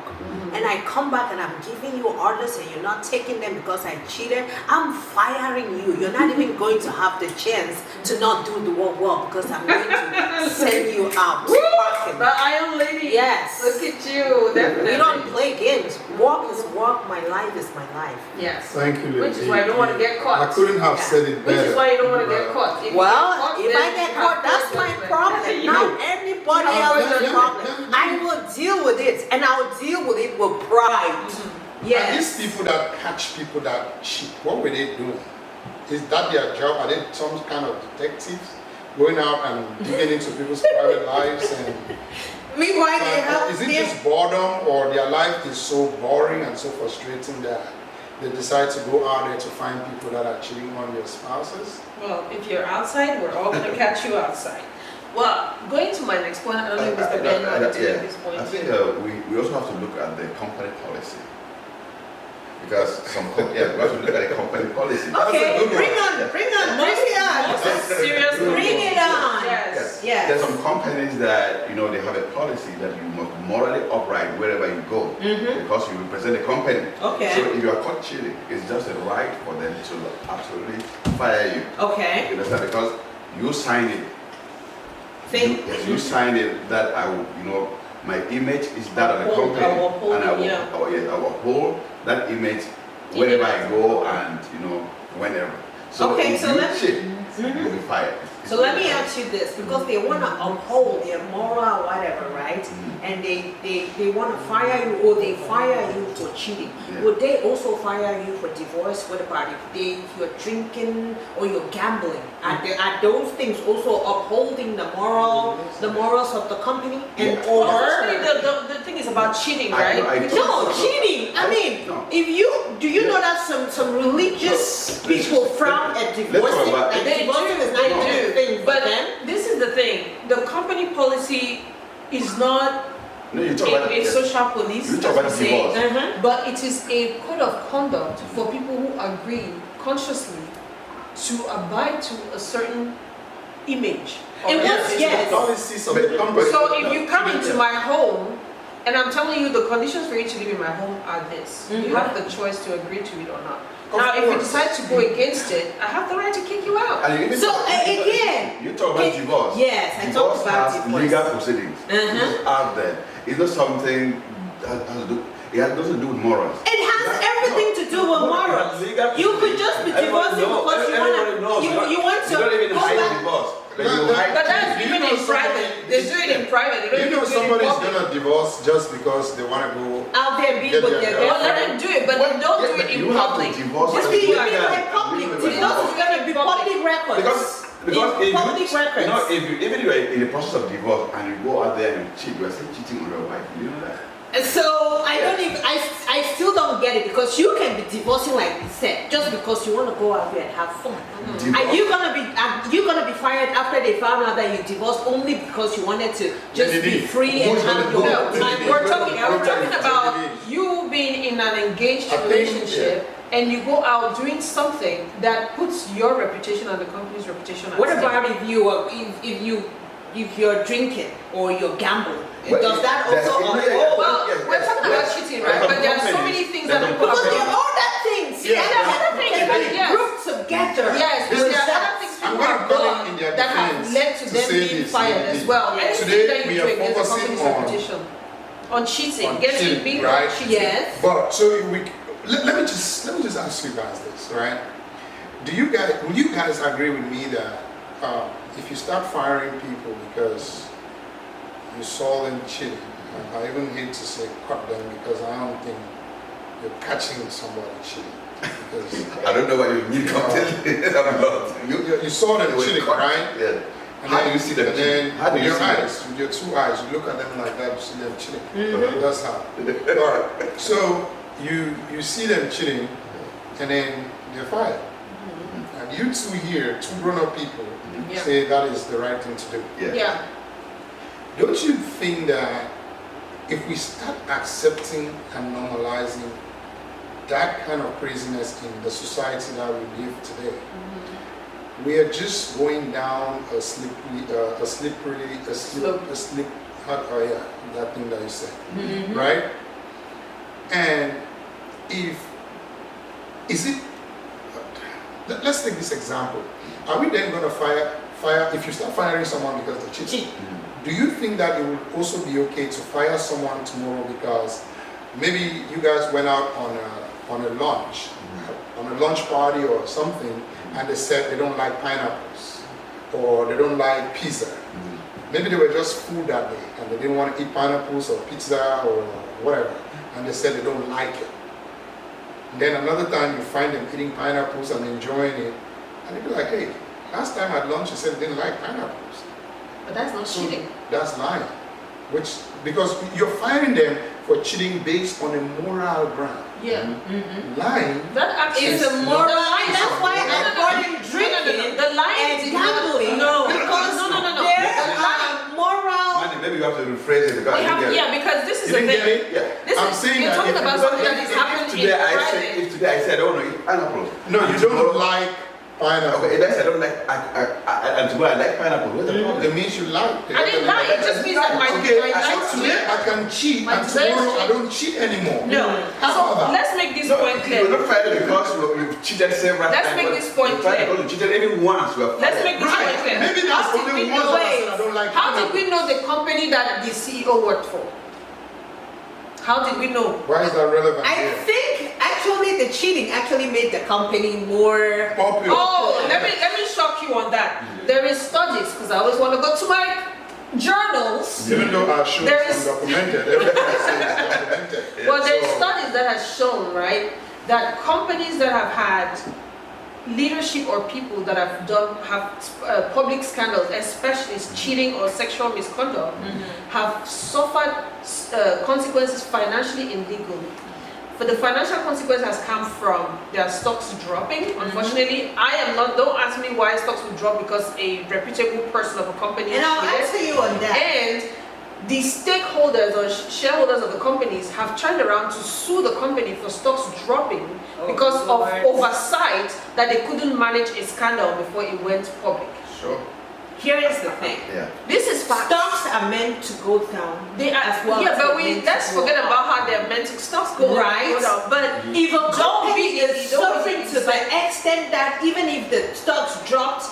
Speaker 3: And I come back and I'm giving you orders and you're not taking them because I cheated, I'm firing you. You're not even going to have the chance to not do the work well because I'm going to send you out.
Speaker 1: The Iron Lady.
Speaker 3: Yes.
Speaker 1: Look at you. Definitely.
Speaker 3: We don't play games. Work is work. My life is my life.
Speaker 1: Yes.
Speaker 2: Thank you,
Speaker 1: Which is why I don't want to get
Speaker 2: I
Speaker 1: caught.
Speaker 2: couldn't have
Speaker 3: Yeah.
Speaker 2: said it
Speaker 1: Which
Speaker 2: better.
Speaker 1: is why you don't want to get caught. If you
Speaker 3: Well,
Speaker 1: get caught,
Speaker 3: if
Speaker 1: then
Speaker 3: I get
Speaker 1: you
Speaker 3: caught,
Speaker 1: have
Speaker 3: that's
Speaker 1: poor
Speaker 3: my
Speaker 1: judgment.
Speaker 3: problem.
Speaker 1: You
Speaker 3: Not
Speaker 1: know.
Speaker 3: anybody
Speaker 1: You
Speaker 3: else's
Speaker 1: have poor
Speaker 3: problem.
Speaker 1: judgment.
Speaker 3: I will deal with it, and I'll deal with it with pride.
Speaker 2: And
Speaker 3: Yes.
Speaker 2: these people that catch people that cheat, what were they doing? Is that their job? Are they some kind of detectives going out and digging into people's private lives? And
Speaker 3: Meanwhile, they have
Speaker 2: is it
Speaker 3: their
Speaker 2: just boredom, or their life is so boring and so frustrating that they decide to go out there to find people that are cheating on their spouses?
Speaker 1: Well, if you're outside, we're all going to catch you outside. Well, going to my next point, I don't know if Mr. Ben wanted to make this point.
Speaker 5: I think we also have to look at the company policy. Because we have to look at the company policy.
Speaker 3: Okay,
Speaker 2: That's a good
Speaker 3: bring
Speaker 2: one.
Speaker 3: on, bring it on.
Speaker 1: Most serious
Speaker 3: Bring it on.
Speaker 1: Yes.
Speaker 3: Yes.
Speaker 5: There's some companies that, they have a policy that you must morally upright wherever you go because you represent the company.
Speaker 3: Okay.
Speaker 5: So if you are caught cheating, it's just a right for them to absolutely fire you.
Speaker 3: Okay.
Speaker 5: You understand? Because you signed it. You signed it that I will, my image is that of the
Speaker 1: Uphold,
Speaker 5: company.
Speaker 1: I will uphold
Speaker 5: And I
Speaker 1: it,
Speaker 5: will,
Speaker 1: yeah.
Speaker 5: I will uphold that image wherever I go and, whenever. So
Speaker 3: Okay,
Speaker 5: if
Speaker 3: so
Speaker 5: you
Speaker 3: let's-
Speaker 5: cheat, you'll be fired.
Speaker 3: So let me ask you this, because they want to uphold their moral whatever, right? And they want to fire you, or they fire you for cheating.
Speaker 5: Yeah.
Speaker 3: Would they also fire you for divorce? What about if you're drinking or you're gambling? Are those things also upholding the morals of the company? And
Speaker 1: Well, actually, the thing is about cheating, right?
Speaker 3: no, cheating. I mean,
Speaker 5: No.
Speaker 3: do you know that some religious people frown at divorcing?
Speaker 5: about-
Speaker 3: And
Speaker 1: They
Speaker 3: divorcing is not
Speaker 1: do,
Speaker 3: even a thing for
Speaker 1: but
Speaker 3: them.
Speaker 1: this is the thing. The company policy is not
Speaker 5: No, you talk about
Speaker 1: a social police,
Speaker 5: You talk
Speaker 1: as
Speaker 5: about
Speaker 1: we say,
Speaker 5: divorce.
Speaker 1: but it is a code of conduct for people who agree consciously to abide to a certain image. of
Speaker 3: It was,
Speaker 1: reputation.
Speaker 3: yes.
Speaker 2: The policies of the company.
Speaker 1: So if you come into my home and I'm telling you the conditions for you to live in my home are this, you have the choice to agree to it or not.
Speaker 2: Of
Speaker 1: Now, if you
Speaker 2: course.
Speaker 1: decide to go against it, I have the right to kick you out.
Speaker 5: And you even
Speaker 3: So,
Speaker 5: talk-
Speaker 3: again,
Speaker 5: you talk about divorce.
Speaker 3: yes, I
Speaker 5: Divorce
Speaker 3: talked about
Speaker 5: has
Speaker 3: divorce.
Speaker 5: legal proceedings. It's out there. It's not something that has to do. It has nothing to do with morals.
Speaker 3: It has everything to do with morals. You could just be divorcing because you want to
Speaker 5: You don't even
Speaker 3: go
Speaker 5: hide
Speaker 3: back.
Speaker 5: divorce. But
Speaker 2: No,
Speaker 5: you
Speaker 2: no.
Speaker 5: hide
Speaker 1: But that's
Speaker 2: You
Speaker 1: even
Speaker 2: know
Speaker 1: in
Speaker 2: somebody-
Speaker 1: private. They do it in private. They don't
Speaker 2: You
Speaker 1: even
Speaker 2: know
Speaker 1: do it in
Speaker 2: somebody's
Speaker 1: public.
Speaker 2: gonna divorce just because they want to go.
Speaker 3: Out there being
Speaker 2: Get
Speaker 3: with
Speaker 2: their
Speaker 3: their
Speaker 2: girl.
Speaker 1: Well, let
Speaker 3: girlfriend.
Speaker 1: them do it, but they don't do it in
Speaker 5: you have
Speaker 1: public.
Speaker 5: to divorce.
Speaker 3: Just
Speaker 5: as
Speaker 3: be
Speaker 5: legal
Speaker 3: like public.
Speaker 5: agreement.
Speaker 3: Divorce is gonna be public records.
Speaker 5: Because
Speaker 3: In
Speaker 5: if
Speaker 3: public records.
Speaker 5: you know, even if you are in the process of divorce and you go out there and cheat, you are still cheating on your wife. You know that?
Speaker 3: So I don't even I still don't get it, because you can be divorcing like we said just because you want to go out there and have fun.
Speaker 5: Divorce-
Speaker 3: Are you gonna be fired after they found out that you divorced only because you wanted to just be free and
Speaker 5: Who's gonna
Speaker 3: have
Speaker 5: go?
Speaker 3: your
Speaker 1: No,
Speaker 3: time?
Speaker 1: we're talking
Speaker 2: We're
Speaker 1: about you being in an engaged
Speaker 2: I think,
Speaker 1: relationship and you go out doing something that puts your reputation and the company's reputation at
Speaker 3: What
Speaker 1: stake.
Speaker 3: about if you're drinking or you're gambling?
Speaker 5: Well,
Speaker 3: Does that
Speaker 5: there's-
Speaker 3: also
Speaker 5: yeah,
Speaker 1: Well,
Speaker 5: yes,
Speaker 1: we're
Speaker 5: yes,
Speaker 1: talking
Speaker 5: yes.
Speaker 1: about cheating, right?
Speaker 5: There's
Speaker 1: But there are so
Speaker 5: companies-
Speaker 1: many things
Speaker 5: there's
Speaker 1: that
Speaker 5: a
Speaker 1: people
Speaker 3: because
Speaker 1: have
Speaker 3: they're
Speaker 1: done.
Speaker 3: all that things.
Speaker 2: Yeah,
Speaker 3: and
Speaker 2: there's
Speaker 3: other things
Speaker 1: other
Speaker 3: can
Speaker 1: things,
Speaker 3: be
Speaker 1: yes.
Speaker 3: grouped together.
Speaker 1: Yes, but
Speaker 2: This
Speaker 1: there are
Speaker 2: is-
Speaker 1: other things
Speaker 2: I'm
Speaker 1: people
Speaker 2: gonna
Speaker 1: have
Speaker 2: come
Speaker 1: done
Speaker 2: in their
Speaker 1: that have
Speaker 2: defense
Speaker 1: led to
Speaker 2: to
Speaker 1: them
Speaker 2: say
Speaker 1: being
Speaker 2: this,
Speaker 1: fired
Speaker 2: indeed.
Speaker 1: as well.
Speaker 3: Yes.
Speaker 1: Anything
Speaker 2: Today,
Speaker 1: that
Speaker 2: we
Speaker 1: you
Speaker 2: are
Speaker 1: do against the
Speaker 2: focusing
Speaker 1: company's
Speaker 2: on-
Speaker 1: reputation, on cheating,
Speaker 2: on
Speaker 1: against
Speaker 2: cheating,
Speaker 1: being
Speaker 2: right?
Speaker 1: cheating.
Speaker 3: Yes.
Speaker 2: But so let me just ask you guys this, right? Would you guys agree with me that if you start firing people because you saw them cheating, and I even hate to say cut them because I don't think you're catching somebody cheating. Because
Speaker 5: I don't know what you mean completely. I'm not.
Speaker 2: you saw them
Speaker 5: They were
Speaker 2: cheating,
Speaker 5: caught.
Speaker 2: right?
Speaker 5: Yeah. How do you see them
Speaker 2: And
Speaker 5: cheating?
Speaker 2: then
Speaker 5: How do
Speaker 2: with
Speaker 5: you
Speaker 2: your
Speaker 5: see them?
Speaker 2: eyes, with your two eyes, you look at them like that, you see them cheating.
Speaker 3: Mhm.
Speaker 2: That's how. All right. So you see them cheating, and then they're fired. And you two here, two grown-up people,
Speaker 1: Yeah.
Speaker 2: say that is the right thing to do.
Speaker 5: Yeah.
Speaker 1: Yeah.
Speaker 2: Don't you think that if we start accepting and normalizing that kind of craziness in the society that we live today, we are just going down a slip, that thing that you said, right? And let's take this example. Are we then going to fire, if you start firing someone because they cheat? Do you think that it would also be okay to fire someone tomorrow because maybe you guys went out on a lunch, on a lunch party or something, and they said they don't like pineapples or they don't like pizza? Maybe they were just full that day and they didn't want to eat pineapples or pizza or whatever, and they said they don't like it. Then another time you find them eating pineapples and enjoying it, and they'd be like, hey, last time at lunch you said you didn't like pineapples.
Speaker 1: But that's not
Speaker 2: So
Speaker 1: cheating.
Speaker 2: that's lying. Because you're firing them for cheating based on a moral ground.
Speaker 1: Yeah.
Speaker 2: Lying
Speaker 1: That actually
Speaker 3: It's a moral
Speaker 1: The
Speaker 3: line.
Speaker 1: line-
Speaker 3: That's why I brought in
Speaker 1: No, no, no, no.
Speaker 3: drinking
Speaker 1: The line
Speaker 3: and
Speaker 1: is not-
Speaker 3: gambling.
Speaker 1: No.
Speaker 3: Because
Speaker 1: No, no, no, no.
Speaker 3: there
Speaker 1: The
Speaker 3: are
Speaker 1: line-
Speaker 3: moral.
Speaker 5: Manny, maybe you have to rephrase it because I
Speaker 1: We
Speaker 5: didn't
Speaker 1: have,
Speaker 5: get it.
Speaker 1: yeah, because this is
Speaker 2: You
Speaker 1: the
Speaker 2: didn't
Speaker 1: thing.
Speaker 2: get it?
Speaker 5: Yeah.
Speaker 1: This
Speaker 2: I'm
Speaker 1: is,
Speaker 2: saying
Speaker 1: you're
Speaker 2: that
Speaker 1: talking
Speaker 2: if-
Speaker 1: about something that is happening
Speaker 5: If today I
Speaker 1: private.
Speaker 5: say, if today I said I don't want to eat pineapple.
Speaker 2: No, you don't like pineapple.
Speaker 5: Okay, if I said I don't like, and tomorrow I like pineapple, what's the problem?
Speaker 2: It means you like.
Speaker 1: I didn't lie. It just means that my
Speaker 2: Okay,
Speaker 1: my
Speaker 2: so
Speaker 1: life
Speaker 2: today I can cheat
Speaker 1: My
Speaker 2: and
Speaker 1: desire
Speaker 2: tomorrow
Speaker 1: to
Speaker 2: I don't cheat anymore.
Speaker 1: No.
Speaker 2: How
Speaker 1: So
Speaker 2: about that?
Speaker 1: let's make this
Speaker 5: No,
Speaker 1: point
Speaker 5: you're
Speaker 1: clear.
Speaker 5: not fired because you've cheated several
Speaker 1: Let's
Speaker 5: times.
Speaker 1: make
Speaker 5: but
Speaker 1: this point
Speaker 5: you tried
Speaker 1: clear.
Speaker 5: because you cheated even once. You are
Speaker 1: Let's
Speaker 5: fired.
Speaker 1: make this point
Speaker 2: Right.
Speaker 1: clear.
Speaker 2: Maybe that's
Speaker 1: How did
Speaker 2: only
Speaker 1: we
Speaker 2: one
Speaker 1: know-
Speaker 2: that I said I don't like
Speaker 1: How did
Speaker 2: pineapple.
Speaker 1: we know the company that the CEO worked for? How did we know?
Speaker 2: Why is that relevant
Speaker 3: I
Speaker 2: here?
Speaker 3: think actually the cheating actually made the company more.
Speaker 2: Popular.
Speaker 1: Oh, let me shock you on that. There is studies, because I always want to go to my journals.
Speaker 2: Even though our show
Speaker 1: There
Speaker 2: is
Speaker 1: is-
Speaker 2: undocumented, everything I say is documented.
Speaker 1: Well, there's
Speaker 2: So-
Speaker 1: studies that have shown, right, that companies that have had leadership or people that have public scandals, especially cheating or sexual misconduct, have suffered consequences financially and legally. For the financial consequence has come from their stocks dropping. Unfortunately, I am not. Don't ask me why stocks will drop, because a reputable person of a company.
Speaker 3: And I'll
Speaker 1: cheated.
Speaker 3: answer you on that.
Speaker 1: And the stakeholders or shareholders of the companies have turned around to sue the company for stocks dropping because of oversight that they couldn't manage a scandal before it went public.
Speaker 5: Sure.
Speaker 3: Here is the thing.
Speaker 5: Yeah.
Speaker 1: This is fact.
Speaker 3: Stocks are meant to go down.
Speaker 1: They are,
Speaker 3: as well
Speaker 1: yeah,
Speaker 3: as
Speaker 1: but
Speaker 3: they're
Speaker 1: we
Speaker 3: meant
Speaker 1: let's
Speaker 3: to go
Speaker 1: forget
Speaker 3: up.
Speaker 1: about how they're meant to stocks go
Speaker 3: Right.
Speaker 1: go down. But
Speaker 3: If a company
Speaker 1: be-
Speaker 3: is
Speaker 1: don't
Speaker 3: suffering
Speaker 1: be
Speaker 3: to the extent that even if the stocks dropped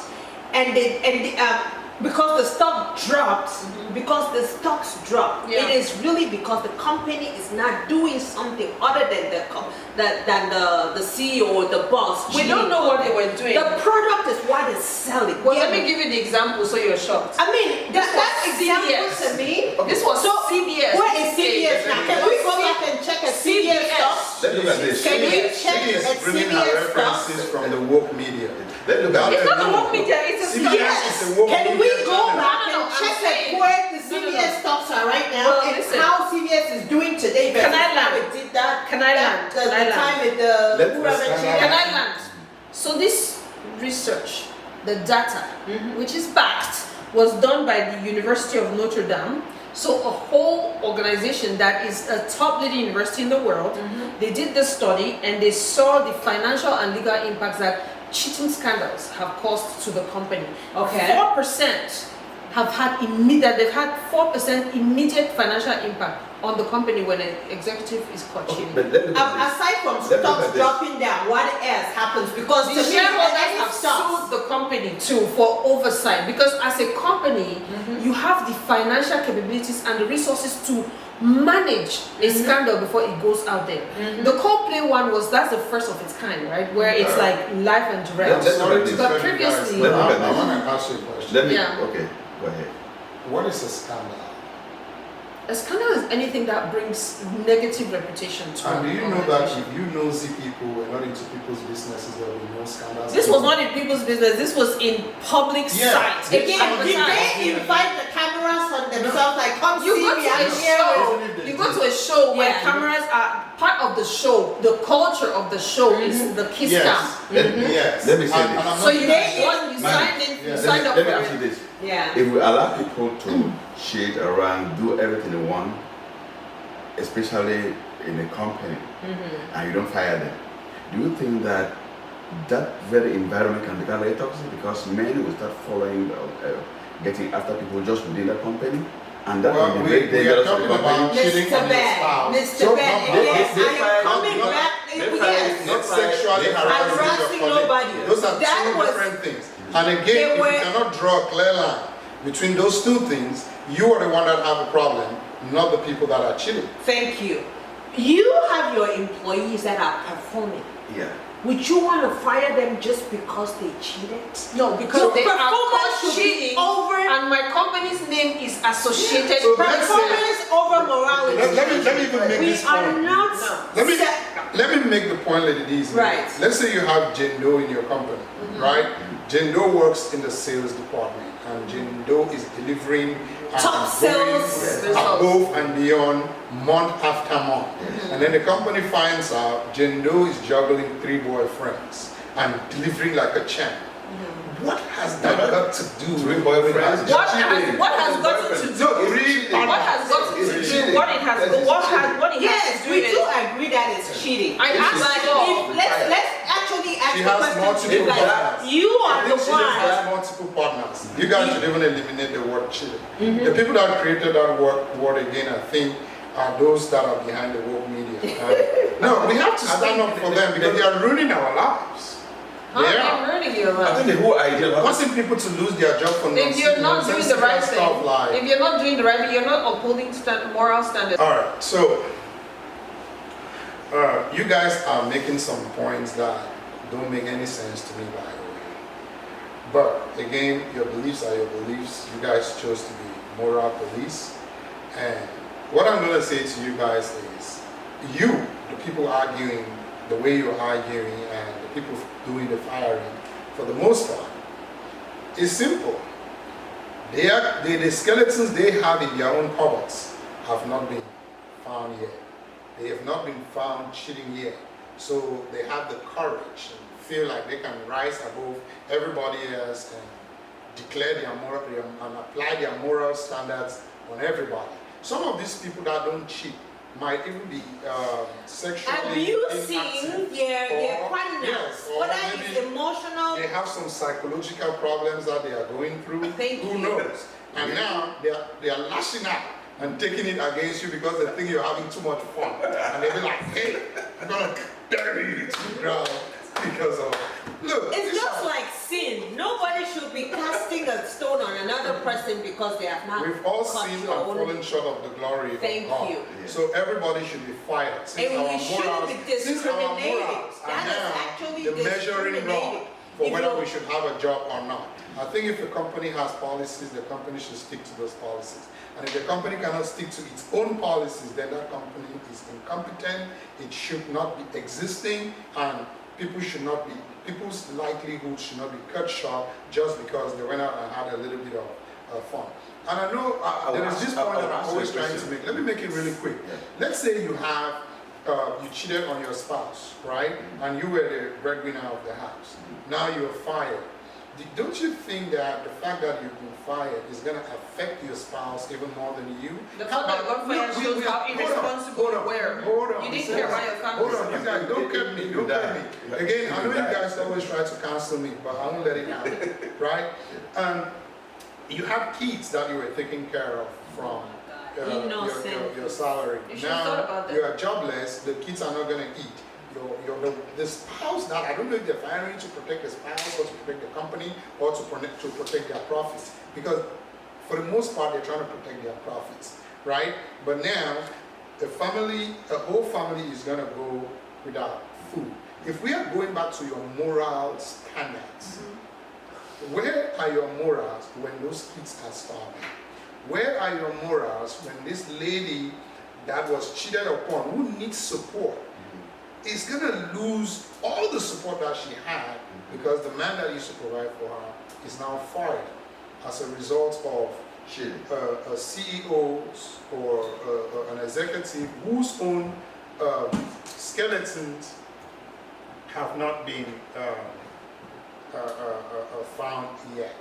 Speaker 3: because the stock dropped, because the stocks dropped,
Speaker 1: Yeah.
Speaker 3: it is really because the company is not doing something other than the CEO or the boss.
Speaker 1: we don't know what they were doing.
Speaker 3: The product is what is selling.
Speaker 1: Well,
Speaker 3: Yeah.
Speaker 1: let me give you the example so you're shocked.
Speaker 3: I mean,
Speaker 1: This was
Speaker 3: that's example
Speaker 1: CBS.
Speaker 3: to me.
Speaker 1: This was
Speaker 3: So,
Speaker 1: CBS.
Speaker 3: Where is CBS now? Can we go back and check a CBS stock?
Speaker 5: Let's look at this.
Speaker 3: Can we
Speaker 2: She
Speaker 3: check
Speaker 2: is
Speaker 3: a
Speaker 2: bringing her
Speaker 3: CBS stock?
Speaker 2: references from the woke media.
Speaker 5: Let's look at
Speaker 1: It's
Speaker 5: this.
Speaker 1: not the woke media, it's a
Speaker 2: CBS
Speaker 1: CBS.
Speaker 2: is a woke
Speaker 3: Can we
Speaker 2: media
Speaker 3: go
Speaker 2: channel.
Speaker 3: back
Speaker 1: No, no,
Speaker 3: and
Speaker 1: I'm
Speaker 3: check
Speaker 1: saying-
Speaker 3: where the
Speaker 1: No, no, no.
Speaker 3: CBS stocks are right now
Speaker 1: Well,
Speaker 3: and
Speaker 1: listen.
Speaker 3: how CBS is doing today?
Speaker 1: Can I
Speaker 3: versus how
Speaker 1: land?
Speaker 3: it did that?
Speaker 1: Can I land?
Speaker 3: The
Speaker 1: Can I land?
Speaker 3: time with the
Speaker 5: Let's
Speaker 3: whoever
Speaker 2: land.
Speaker 3: changed.
Speaker 1: Can I land? So this research, the data, which is backed, was done by the University of Notre Dame. So a whole organization that is a top leading university in the world, they did the study and they saw the financial and legal impacts that cheating scandals have caused to the company.
Speaker 3: Okay.
Speaker 1: 4% have had they've had 4% immediate financial impact on the company when an executive is caught
Speaker 5: Okay,
Speaker 1: cheating.
Speaker 5: but let's look at this.
Speaker 3: Aside from
Speaker 5: Let's look
Speaker 3: stocks
Speaker 5: at this.
Speaker 3: dropping down, what else happens? Because
Speaker 1: The
Speaker 3: to me,
Speaker 1: shareholders
Speaker 3: any
Speaker 1: have
Speaker 3: stocks.
Speaker 1: sued the company too for oversight, because as a company, you have the financial capabilities and the resources to manage a scandal before it goes out there. The Coldplay one that's the first of its kind, right? Where it's like live and direct.
Speaker 5: Let's look at this.
Speaker 1: But
Speaker 2: Sorry to
Speaker 1: previously-
Speaker 2: guys,
Speaker 5: Let's look at
Speaker 2: I
Speaker 5: this.
Speaker 2: want to ask you a question.
Speaker 5: Let me.
Speaker 1: Yeah.
Speaker 5: Okay. Go ahead.
Speaker 2: What is a scandal?
Speaker 1: A scandal is anything that brings negative reputation to
Speaker 2: And
Speaker 1: an
Speaker 2: do you know that
Speaker 1: organization.
Speaker 2: if you nosy people were not into people's businesses, there will be no scandals?
Speaker 1: This was not in people's business, this was in public
Speaker 2: Yeah.
Speaker 1: sight.
Speaker 3: Again, did
Speaker 1: Advertised.
Speaker 3: they invite the cameras on themselves? Like, come
Speaker 1: You
Speaker 3: see
Speaker 1: go
Speaker 3: me,
Speaker 1: to a
Speaker 3: I'm here.
Speaker 1: show.
Speaker 2: Even if they
Speaker 1: You go
Speaker 2: do.
Speaker 1: to a show where
Speaker 3: Yeah.
Speaker 1: cameras are part of the show. The culture of the show is the kiss
Speaker 2: Yes.
Speaker 1: cam.
Speaker 2: Yes.
Speaker 5: Let me say
Speaker 2: And
Speaker 5: this.
Speaker 2: I'm
Speaker 1: So
Speaker 2: not
Speaker 1: you
Speaker 2: denying-
Speaker 1: you
Speaker 5: Man.
Speaker 1: signed in, you
Speaker 2: Yeah.
Speaker 1: signed up
Speaker 5: Let me
Speaker 1: for
Speaker 5: ask you
Speaker 1: it.
Speaker 5: this.
Speaker 3: Yeah.
Speaker 5: If we allow people to cheat around, do everything they want, especially in a company, and you don't fire them, do you think that very environment can become very toxic, because men will start following, getting after people just within the company, and that
Speaker 2: Well,
Speaker 5: can be
Speaker 2: we
Speaker 5: very
Speaker 2: are
Speaker 5: dangerous to
Speaker 2: talking
Speaker 5: the company?
Speaker 2: about cheating
Speaker 3: Mr.
Speaker 2: on your
Speaker 3: Ben,
Speaker 2: spouse.
Speaker 3: Mr.
Speaker 2: So
Speaker 3: Ben,
Speaker 2: not-
Speaker 3: yes,
Speaker 5: they
Speaker 3: I am
Speaker 5: fire-
Speaker 3: coming
Speaker 2: not-
Speaker 3: back.
Speaker 5: they
Speaker 3: Yes.
Speaker 2: Not sexually harassing
Speaker 3: Harassing
Speaker 2: your colleague.
Speaker 3: nobody.
Speaker 2: Those are
Speaker 3: That
Speaker 2: two
Speaker 3: was-
Speaker 2: different things. And again,
Speaker 3: They
Speaker 2: if
Speaker 3: were-
Speaker 2: you cannot draw a clear line between those two things, you are the one that have a problem, not the people that are cheating.
Speaker 3: Thank you. You have your employees that are performing.
Speaker 5: Yeah.
Speaker 3: Would you want to fire them just because they cheated?
Speaker 1: No, because
Speaker 3: Your
Speaker 1: they are
Speaker 3: performance
Speaker 1: caught
Speaker 3: should be
Speaker 1: cheating,
Speaker 3: over.
Speaker 1: and my company's name is associated.
Speaker 2: So
Speaker 1: with
Speaker 2: let's say-
Speaker 3: Performance over morality.
Speaker 2: Let me even make
Speaker 3: We
Speaker 2: this
Speaker 3: are
Speaker 2: point.
Speaker 3: not.
Speaker 2: Let me make the point like it is.
Speaker 3: Right.
Speaker 2: Let's say you have Jane Doe in your company, right? Jane Doe works in the sales department, and Jane Doe is delivering
Speaker 3: Top
Speaker 2: going
Speaker 3: sales
Speaker 2: above and beyond month after month. And then the company finds out Jane Doe is juggling 3 boyfriends and delivering like a champ. What has that got to do
Speaker 5: Three
Speaker 2: with
Speaker 5: boyfriends.
Speaker 1: What has gotten to do?
Speaker 2: No, three
Speaker 1: What has gotten to do? What it has it
Speaker 3: Yes,
Speaker 1: has to do
Speaker 3: we
Speaker 1: is
Speaker 3: do agree that it's cheating.
Speaker 1: I asked
Speaker 3: But
Speaker 1: you.
Speaker 3: if, let's actually ask
Speaker 2: She
Speaker 3: the
Speaker 2: has
Speaker 3: question
Speaker 2: multiple
Speaker 3: to you guys.
Speaker 2: partners.
Speaker 3: You are the
Speaker 2: She
Speaker 3: one.
Speaker 2: has multiple partners. You guys should even eliminate the word cheating. The people that created that word again, I think, are those that are behind the woke media. No, we have to stand up for them because they are ruining our lives.
Speaker 1: How
Speaker 2: They
Speaker 1: are
Speaker 2: are.
Speaker 1: you ruining your
Speaker 5: I
Speaker 1: life?
Speaker 5: think the whole idea of
Speaker 2: Causing people to lose their job for
Speaker 1: If you're not doing the right thing,
Speaker 2: stuff like.
Speaker 1: if you're not doing the right thing, you're not upholding moral standards.
Speaker 2: All right, so you guys are making some points that don't make any sense to me, by the way. But again, your beliefs are your beliefs. You guys chose to be moral police. And what I'm going to say to you guys is, you, the people arguing the way you're arguing and the people doing the firing, for the most part, is simple. The skeletons they have in their own cupboards have not been found yet. They have not been found cheating yet. So they have the courage and feel like they can rise above everybody else and declare their moral and apply their moral standards on everybody. Some of these people that don't cheat might even be sexually
Speaker 3: abusing
Speaker 2: inactive,
Speaker 3: their partners.
Speaker 2: yes, or
Speaker 3: Whether
Speaker 2: maybe
Speaker 3: it's emotional.
Speaker 2: they have some psychological problems that they are going through.
Speaker 3: Thank
Speaker 2: Who
Speaker 3: you.
Speaker 2: knows? And now they are lashing out and taking it against you because they think you're having too much fun. And they'll be like, hey, I'm gonna bury you to the ground because of look.
Speaker 3: It's just like sin. Nobody should be casting a stone on another person because they have not.
Speaker 2: We've all
Speaker 3: caught
Speaker 2: sinned and
Speaker 3: your own-
Speaker 2: fallen short of the glory
Speaker 3: Thank
Speaker 2: of God.
Speaker 3: you.
Speaker 2: So everybody should be fired. Since
Speaker 3: And
Speaker 2: our
Speaker 3: we shouldn't
Speaker 2: morals,
Speaker 3: be
Speaker 2: since our
Speaker 3: discriminating.
Speaker 2: morals are
Speaker 3: That is
Speaker 2: now
Speaker 3: actually
Speaker 2: the measuring rod
Speaker 3: discriminating.
Speaker 2: for
Speaker 3: If
Speaker 2: whether
Speaker 3: you-
Speaker 2: we should have a job or not. I think if a company has policies, the company should stick to those policies. And if the company cannot stick to its own policies, then that company is incompetent. It should not be existing, and people's livelihood should not be cut short just because they went out and had a little bit of fun. And I know there is this point that I'm always trying to make. Let me make it really quick.
Speaker 5: Yeah.
Speaker 2: Let's say you have you cheated on your spouse, right? And you were the breadwinner of the house. Now you're fired. Don't you think that the fact that you've been fired is going to affect your spouse even more than you?
Speaker 1: The fact that God fired shows how irresponsible you were.
Speaker 2: Hold on.
Speaker 1: You didn't care about your family.
Speaker 2: Hold on, you guys, don't cut me, don't cut me. Again, I know you guys always try to cancel me, but I won't let it happen, right? And you have kids that you were taking care of from your salary.
Speaker 1: You should have thought about that.
Speaker 2: You are jobless, the kids are not going to eat. The spouse that, I don't know if they're firing to protect the spouse or to protect the company or to protect their profits. Because for the most part, they're trying to protect their profits, right? But now, the whole family is going to go without food. If we are going back to your moral standards, where are your morals when those kids are starving? Where are your morals when this lady that was cheated upon, who needs support, is going to lose all the support that she had because the man that used to provide for her is now fired as a result of a CEO or an executive whose own skeletons have not been found yet.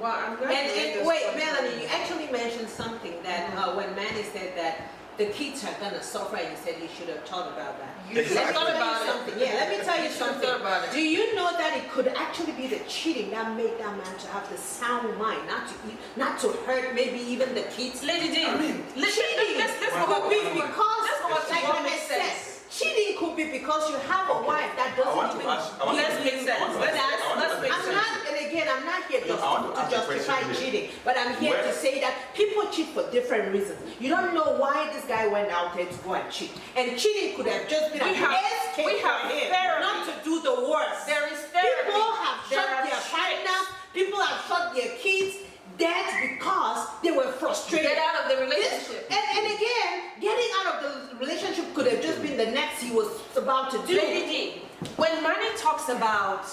Speaker 1: Well, I'm glad you made
Speaker 3: And
Speaker 1: this
Speaker 3: wait,
Speaker 1: point.
Speaker 3: Melanie, you actually mentioned something that when Manny said that the kids are gonna suffer, and you said you should have thought about that.
Speaker 1: You should have thought
Speaker 3: Let me tell you
Speaker 1: about it.
Speaker 3: something. Yeah, let me tell you
Speaker 1: You should have
Speaker 3: something.
Speaker 1: thought about it.
Speaker 3: Do you know that it could actually be the cheating that made that man to have the sound mind, not to eat, not to hurt maybe even the kids?
Speaker 1: Lady D, let's
Speaker 3: Cheating
Speaker 1: go back
Speaker 3: could be
Speaker 1: to
Speaker 3: because,
Speaker 1: let's go back to
Speaker 3: like
Speaker 1: what
Speaker 3: I
Speaker 1: makes
Speaker 3: said,
Speaker 1: sense.
Speaker 3: cheating could be because you have a wife that
Speaker 5: I want
Speaker 3: doesn't
Speaker 5: to
Speaker 3: even
Speaker 5: ask-
Speaker 1: Let's make sense. Let's make
Speaker 3: I'm
Speaker 1: sense.
Speaker 3: not, and again, I'm not here
Speaker 5: No, I want to
Speaker 3: to
Speaker 5: ask a
Speaker 3: justify
Speaker 5: question here.
Speaker 3: cheating, but I'm here to
Speaker 5: Where-
Speaker 3: say that people cheat for different reasons. You don't know why this guy went out there to go and cheat. And cheating could have just been
Speaker 1: We
Speaker 3: an
Speaker 1: have-
Speaker 3: escape
Speaker 1: we have
Speaker 3: for him,
Speaker 1: therapy.
Speaker 3: not to do the worst.
Speaker 1: There is therapy.
Speaker 3: People have
Speaker 1: There
Speaker 3: shot
Speaker 1: are
Speaker 3: their
Speaker 1: tricks.
Speaker 3: partners, people have shot their kids dead because they were frustrated.
Speaker 1: Get out of the relationship.
Speaker 3: And again, getting out of the relationship could have just been the next he was about to do.
Speaker 1: Lady D, when Manny talks about,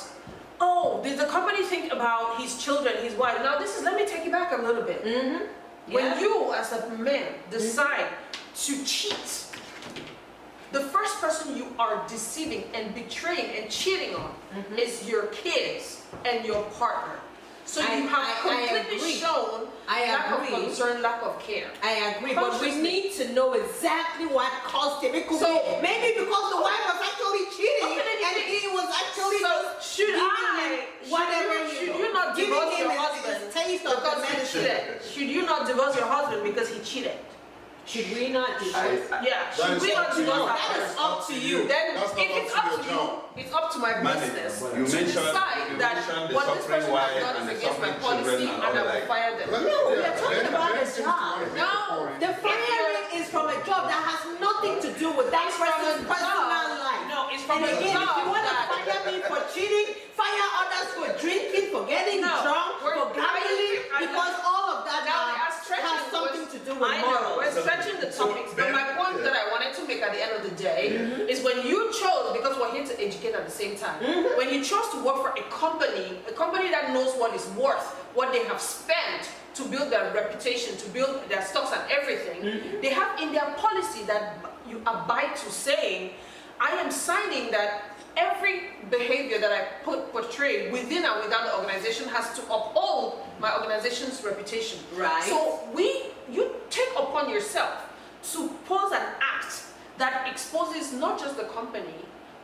Speaker 1: oh, did the company think about his children, his wife? Now let me take you back a little bit. When
Speaker 3: Yeah.
Speaker 1: you as a man decide to cheat, the first person you are deceiving and betraying and cheating on is your kids and your partner. So you have
Speaker 3: I
Speaker 1: completely
Speaker 3: agree.
Speaker 1: shown
Speaker 3: I
Speaker 1: lack of
Speaker 3: agree.
Speaker 1: concern, lack of care.
Speaker 3: I agree, but we
Speaker 1: Consciously.
Speaker 3: need to know exactly what caused him. It could
Speaker 1: So-
Speaker 3: be maybe because the wife was actually cheating
Speaker 1: Okay, then
Speaker 3: and he was actually
Speaker 1: So
Speaker 3: just
Speaker 1: should
Speaker 3: giving
Speaker 1: I?
Speaker 3: him whatever
Speaker 1: Should you not
Speaker 3: giving
Speaker 1: divorce
Speaker 3: him
Speaker 1: your
Speaker 3: his
Speaker 1: husband
Speaker 3: taste of the
Speaker 1: because he
Speaker 3: medicine.
Speaker 1: cheated? Should you not divorce your husband because he cheated?
Speaker 3: Should we not divorce?
Speaker 1: Yeah.
Speaker 2: That
Speaker 1: Should
Speaker 2: is
Speaker 1: we
Speaker 2: up
Speaker 1: not
Speaker 2: to you.
Speaker 1: divorce our
Speaker 3: That is
Speaker 1: husband?
Speaker 3: up to you.
Speaker 1: Then
Speaker 2: That's
Speaker 1: if
Speaker 2: not
Speaker 1: it's
Speaker 2: up
Speaker 1: up
Speaker 2: to
Speaker 1: to
Speaker 2: your
Speaker 1: you,
Speaker 2: job.
Speaker 1: it's up to my
Speaker 5: Manny,
Speaker 1: business
Speaker 5: you
Speaker 1: to
Speaker 5: mentioned
Speaker 1: decide that
Speaker 5: the
Speaker 1: what this
Speaker 5: suffering
Speaker 1: person
Speaker 5: wife
Speaker 1: has done
Speaker 5: and
Speaker 1: is
Speaker 5: the
Speaker 1: against my
Speaker 5: suffering
Speaker 1: policy
Speaker 5: children
Speaker 1: and
Speaker 5: and
Speaker 1: I
Speaker 5: all
Speaker 1: will
Speaker 5: that.
Speaker 1: fire them.
Speaker 3: No, we are talking about a
Speaker 2: seems to
Speaker 3: job.
Speaker 2: want to make a
Speaker 1: No,
Speaker 2: point.
Speaker 3: The firing is from a job that has nothing to do with that
Speaker 1: It's from
Speaker 3: person's
Speaker 1: the
Speaker 3: personal
Speaker 1: job.
Speaker 3: life.
Speaker 1: No, it's from
Speaker 3: And
Speaker 1: the
Speaker 3: again, if
Speaker 1: job
Speaker 3: you want to
Speaker 1: that-
Speaker 3: fire me for cheating, fire others for drinking, for getting
Speaker 1: No,
Speaker 3: drunk,
Speaker 1: we're-
Speaker 3: for gambling,
Speaker 1: I-
Speaker 3: because all of that
Speaker 1: Now we are stretching
Speaker 3: has something to do with
Speaker 1: I know, we're
Speaker 3: morals.
Speaker 1: stretching the topics, but
Speaker 2: then-
Speaker 1: my point that I wanted to make at the end of the day is when you chose, because we're here to educate at the same time, when you chose to work for a company that knows what it's worth, what they have spent to build their reputation, to build their stocks and everything, they have in their policy that you abide to saying, I am signing that every behavior that I portray within and without the organization has to uphold my organization's reputation.
Speaker 3: Right.
Speaker 1: So you take upon yourself to pose an act that exposes not just the company,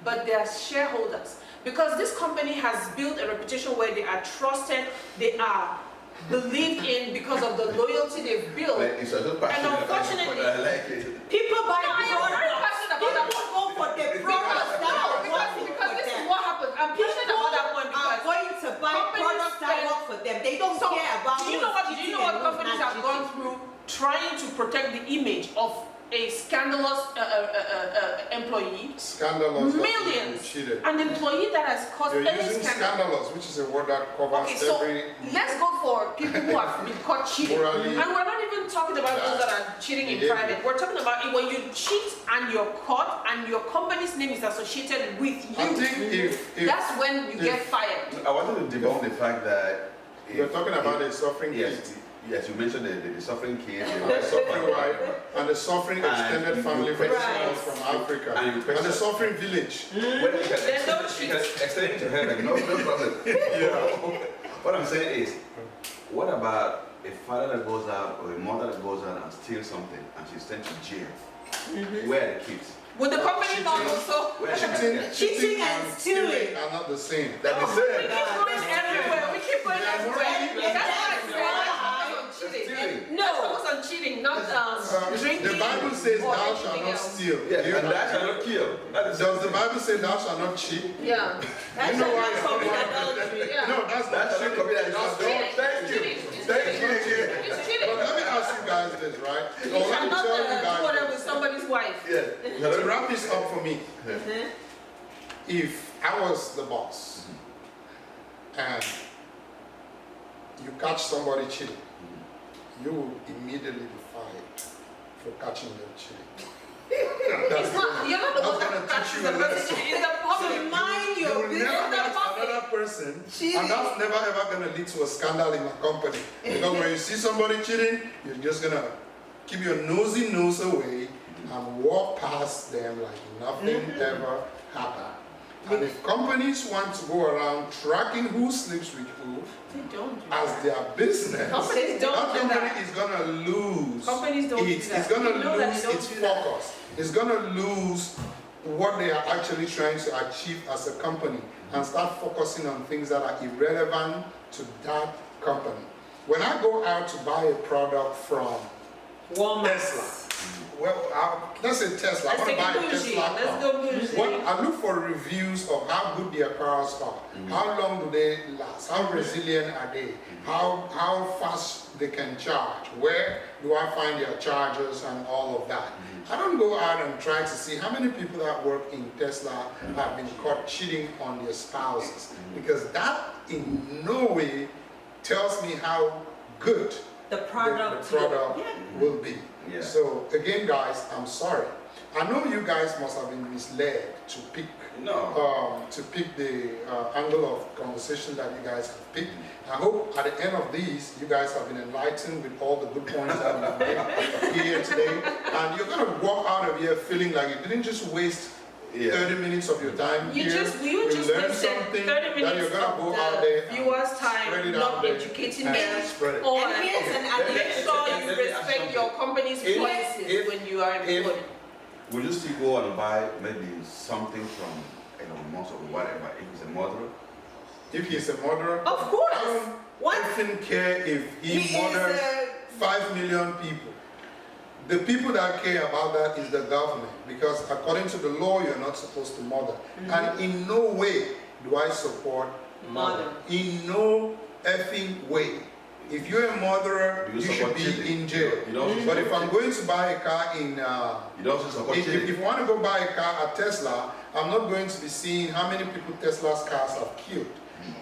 Speaker 1: but their shareholders. Because this company has built a reputation where they are trusted, they are believed in because of the loyalty they've built.
Speaker 5: It's a good
Speaker 1: And unfortunately,
Speaker 5: I like it.
Speaker 3: People buy
Speaker 1: No, I am very
Speaker 3: products.
Speaker 1: passionate about that.
Speaker 3: People go for the products that are
Speaker 1: because
Speaker 3: working
Speaker 1: because
Speaker 3: for
Speaker 1: this is
Speaker 3: them.
Speaker 1: what happens. I'm passionate about that point
Speaker 3: People are
Speaker 1: because
Speaker 3: going to buy
Speaker 1: companies
Speaker 3: products that
Speaker 1: spend-
Speaker 3: work for them. They don't
Speaker 1: So,
Speaker 3: care about
Speaker 1: do you
Speaker 3: who
Speaker 1: know
Speaker 3: is
Speaker 1: what
Speaker 3: cheating
Speaker 1: companies
Speaker 3: and who's
Speaker 1: have
Speaker 3: not
Speaker 1: gone
Speaker 3: cheating.
Speaker 1: through trying to protect the image of a scandalous employee?
Speaker 2: Scandalous. that
Speaker 1: Millions.
Speaker 2: you cheated.
Speaker 1: An employee that has caused
Speaker 2: You're
Speaker 1: any
Speaker 2: using
Speaker 1: scandal.
Speaker 2: scandalous, which is a word that covers
Speaker 1: Okay, so
Speaker 2: every.
Speaker 1: let's go for people who have been caught cheating.
Speaker 2: Morally
Speaker 1: And we're not even talking about those that are cheating in
Speaker 2: behavior.
Speaker 1: private. We're talking about when you cheat and you're caught and your company's name is associated with you.
Speaker 2: I think if
Speaker 1: That's when you
Speaker 2: if-
Speaker 1: get fired.
Speaker 5: I wanted to debunk the fact that
Speaker 2: you're talking about a suffering
Speaker 5: yes,
Speaker 2: kid,
Speaker 5: yes, you mentioned the suffering kid,
Speaker 2: the suffering wife, and the suffering
Speaker 5: And
Speaker 2: extended
Speaker 5: you
Speaker 2: family
Speaker 5: question-
Speaker 2: professionals from Africa,
Speaker 5: and you
Speaker 2: and
Speaker 5: question-
Speaker 2: the suffering village.
Speaker 5: Well, you can
Speaker 1: Then don't
Speaker 5: you can extend it to heaven, no problem. What I'm saying is, what about a father that goes out or a mother that goes out and steals something and she's sent to jail? Where are the kids?
Speaker 1: Would the company not also?
Speaker 5: Where are the kids?
Speaker 3: Cheating and stealing.
Speaker 2: are not the same.
Speaker 5: They're the
Speaker 1: We
Speaker 5: same.
Speaker 1: keep going everywhere. We keep going
Speaker 2: Yeah,
Speaker 1: everywhere.
Speaker 2: morally,
Speaker 1: That's why I said let's
Speaker 3: why-
Speaker 1: focus on cheating.
Speaker 5: Stealing.
Speaker 1: Let's focus on cheating, not drinking.
Speaker 2: The Bible says,
Speaker 1: or
Speaker 2: "Thou shalt
Speaker 1: anything
Speaker 2: not
Speaker 1: else.
Speaker 2: steal."
Speaker 5: Yeah,
Speaker 2: Do you
Speaker 5: and
Speaker 2: know?
Speaker 5: that shall not kill. That is
Speaker 2: Does the Bible say, "Thou shalt not cheat"?
Speaker 1: Yeah.
Speaker 3: That's
Speaker 2: You know why
Speaker 3: not
Speaker 2: you're
Speaker 3: commit
Speaker 2: talking about
Speaker 3: adultery.
Speaker 1: Yeah.
Speaker 2: No, that's
Speaker 5: that
Speaker 2: not
Speaker 5: shall not commit
Speaker 2: cheating.
Speaker 5: adultery.
Speaker 1: cheating.
Speaker 5: Thank
Speaker 1: It's
Speaker 5: you.
Speaker 1: cheating. It's
Speaker 5: Thank
Speaker 1: cheating.
Speaker 5: you.
Speaker 1: It's cheating.
Speaker 2: But let me ask you guys this, right?
Speaker 1: You
Speaker 2: Or let me
Speaker 1: cannot
Speaker 2: tell you
Speaker 1: do whatever
Speaker 2: guys
Speaker 1: with somebody's wife.
Speaker 5: Yeah.
Speaker 2: this. To wrap this up for me, if I was the boss and you catch somebody cheating, you will immediately be fired for catching them cheating.
Speaker 1: It's not. You're not the
Speaker 2: That's
Speaker 1: one that
Speaker 2: gonna teach
Speaker 1: catches
Speaker 2: you
Speaker 1: the
Speaker 2: a lesson.
Speaker 1: message. It's the public.
Speaker 3: Mind
Speaker 2: You
Speaker 3: your
Speaker 2: will never
Speaker 3: business.
Speaker 2: catch another person,
Speaker 3: Cheating.
Speaker 2: and that's never ever gonna lead to a scandal in my company. Because when you see somebody cheating, you're just gonna keep your nosy nose away and walk past them like nothing ever happened. And if companies want to go around tracking who sleeps with who
Speaker 1: They don't do
Speaker 2: as
Speaker 1: that.
Speaker 2: their business,
Speaker 1: Companies don't
Speaker 2: that
Speaker 1: do
Speaker 2: company
Speaker 1: that.
Speaker 2: is gonna lose.
Speaker 1: Companies don't do that.
Speaker 2: It's gonna
Speaker 1: You know that
Speaker 2: lose
Speaker 1: they don't
Speaker 2: its
Speaker 1: do that.
Speaker 2: focus. It's gonna lose what they are actually trying to achieve as a company and start focusing on things that are irrelevant to that company. When I go out to buy a product from Tesla, well, let's say Tesla, I
Speaker 1: Let's
Speaker 2: want to
Speaker 1: take
Speaker 2: buy
Speaker 1: it
Speaker 2: a
Speaker 1: bougie.
Speaker 2: Tesla
Speaker 1: Let's
Speaker 2: car.
Speaker 1: go bougie.
Speaker 2: What I look for reviews of how good their cars are, how long do they last, how resilient are they, how fast they can charge, where do I find their chargers and all of that. I don't go out and try to see how many people that work in Tesla have been caught cheating on their spouses, because that in no way tells me how good
Speaker 3: The
Speaker 2: the
Speaker 3: product.
Speaker 2: product will be.
Speaker 5: Yeah.
Speaker 2: So again, guys, I'm sorry. I know you guys must have been misled to pick the angle of conversation that you guys have picked. I hope at the end of these, you guys have been enlightened with all the good points that we made here today, and you're gonna walk out of here feeling like you didn't just waste 30 minutes of your time
Speaker 1: You
Speaker 2: here.
Speaker 1: just
Speaker 2: You
Speaker 1: wasted
Speaker 2: learned something
Speaker 1: 30
Speaker 2: that
Speaker 1: minutes
Speaker 2: you're gonna go
Speaker 1: of
Speaker 2: out
Speaker 1: the
Speaker 2: there and
Speaker 1: viewers'
Speaker 2: spread it
Speaker 1: time,
Speaker 2: out
Speaker 1: not
Speaker 2: there
Speaker 1: educating
Speaker 2: and
Speaker 1: them
Speaker 2: spread it.
Speaker 1: on.
Speaker 3: And here's an
Speaker 1: Make
Speaker 3: addition.
Speaker 1: sure you
Speaker 5: Let me ask
Speaker 1: respect
Speaker 5: something.
Speaker 1: your company's
Speaker 5: If-
Speaker 1: policies
Speaker 5: if-
Speaker 1: when you are employed.
Speaker 5: Would you still go and buy maybe something from Muscle or whatever if it's a murderer?
Speaker 2: If he's a murderer,
Speaker 3: Of course.
Speaker 2: I don't
Speaker 3: What?
Speaker 2: even care if he
Speaker 3: He is
Speaker 2: murders
Speaker 3: a-
Speaker 2: 5 million people. The people that care about that is the government, because according to the law, you're not supposed to murder. And in no way do I support murder.
Speaker 3: Murder.
Speaker 2: In no effing way If you're a murderer,
Speaker 4: Do you
Speaker 2: you should
Speaker 4: support
Speaker 2: be
Speaker 4: cheating?
Speaker 2: in jail.
Speaker 4: You don't
Speaker 2: But if
Speaker 4: support
Speaker 2: I'm going to buy a car in,
Speaker 4: You don't support
Speaker 2: if
Speaker 4: cheating.
Speaker 2: you want to go buy a car at Tesla, I'm not going to be seeing how many people Tesla's cars have killed.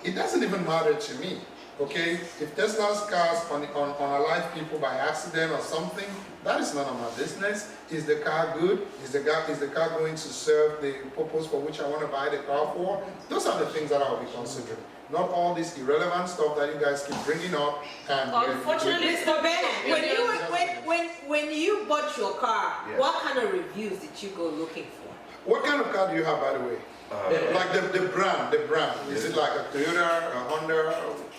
Speaker 2: It doesn't even matter to me. Okay, if Tesla's cars unalive people by accident or something, that is none of my business. Is the car good? Is the car going to serve the purpose for which I want to buy the car for? Those are the things that I'll be considering. Not all this irrelevant stuff that you guys keep bringing up. And
Speaker 1: Unfortunately,
Speaker 3: Mr. Bennett, when you bought your car,
Speaker 4: Yeah.
Speaker 3: what kind of reviews did you go looking for?
Speaker 2: what kind of car do you have, by the way? Like the brand. Is it like a Toyota, a Honda?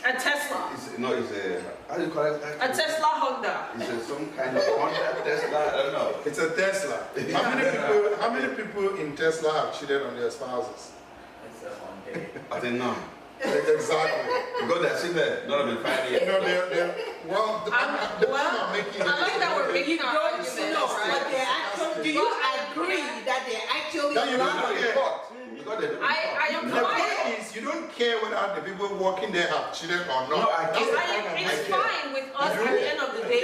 Speaker 1: a Tesla.
Speaker 4: It's a, how do you call it?
Speaker 1: A Tesla Honda.
Speaker 4: It's some kind of Honda, Tesla, I don't know.
Speaker 2: It's a Tesla. How many people in Tesla have cheated on their spouses?
Speaker 6: It's a Honda.
Speaker 4: I think no.
Speaker 2: Exactly.
Speaker 4: Because they're sitting there, not even 5 years.
Speaker 2: No, they're well. The point I'm making
Speaker 1: I like that we're making
Speaker 3: You
Speaker 1: our
Speaker 3: don't
Speaker 1: argument,
Speaker 3: know,
Speaker 1: right?
Speaker 3: but they actually, do you agree that they actually
Speaker 2: That you don't
Speaker 3: love
Speaker 2: know.
Speaker 3: you?
Speaker 1: I am
Speaker 2: The
Speaker 1: fine.
Speaker 2: point is, you don't care whether the people working there have cheated or not.
Speaker 4: No, I
Speaker 2: That's
Speaker 4: care.
Speaker 2: the point I'm
Speaker 1: It's
Speaker 2: making.
Speaker 1: fine with us at the end of the day.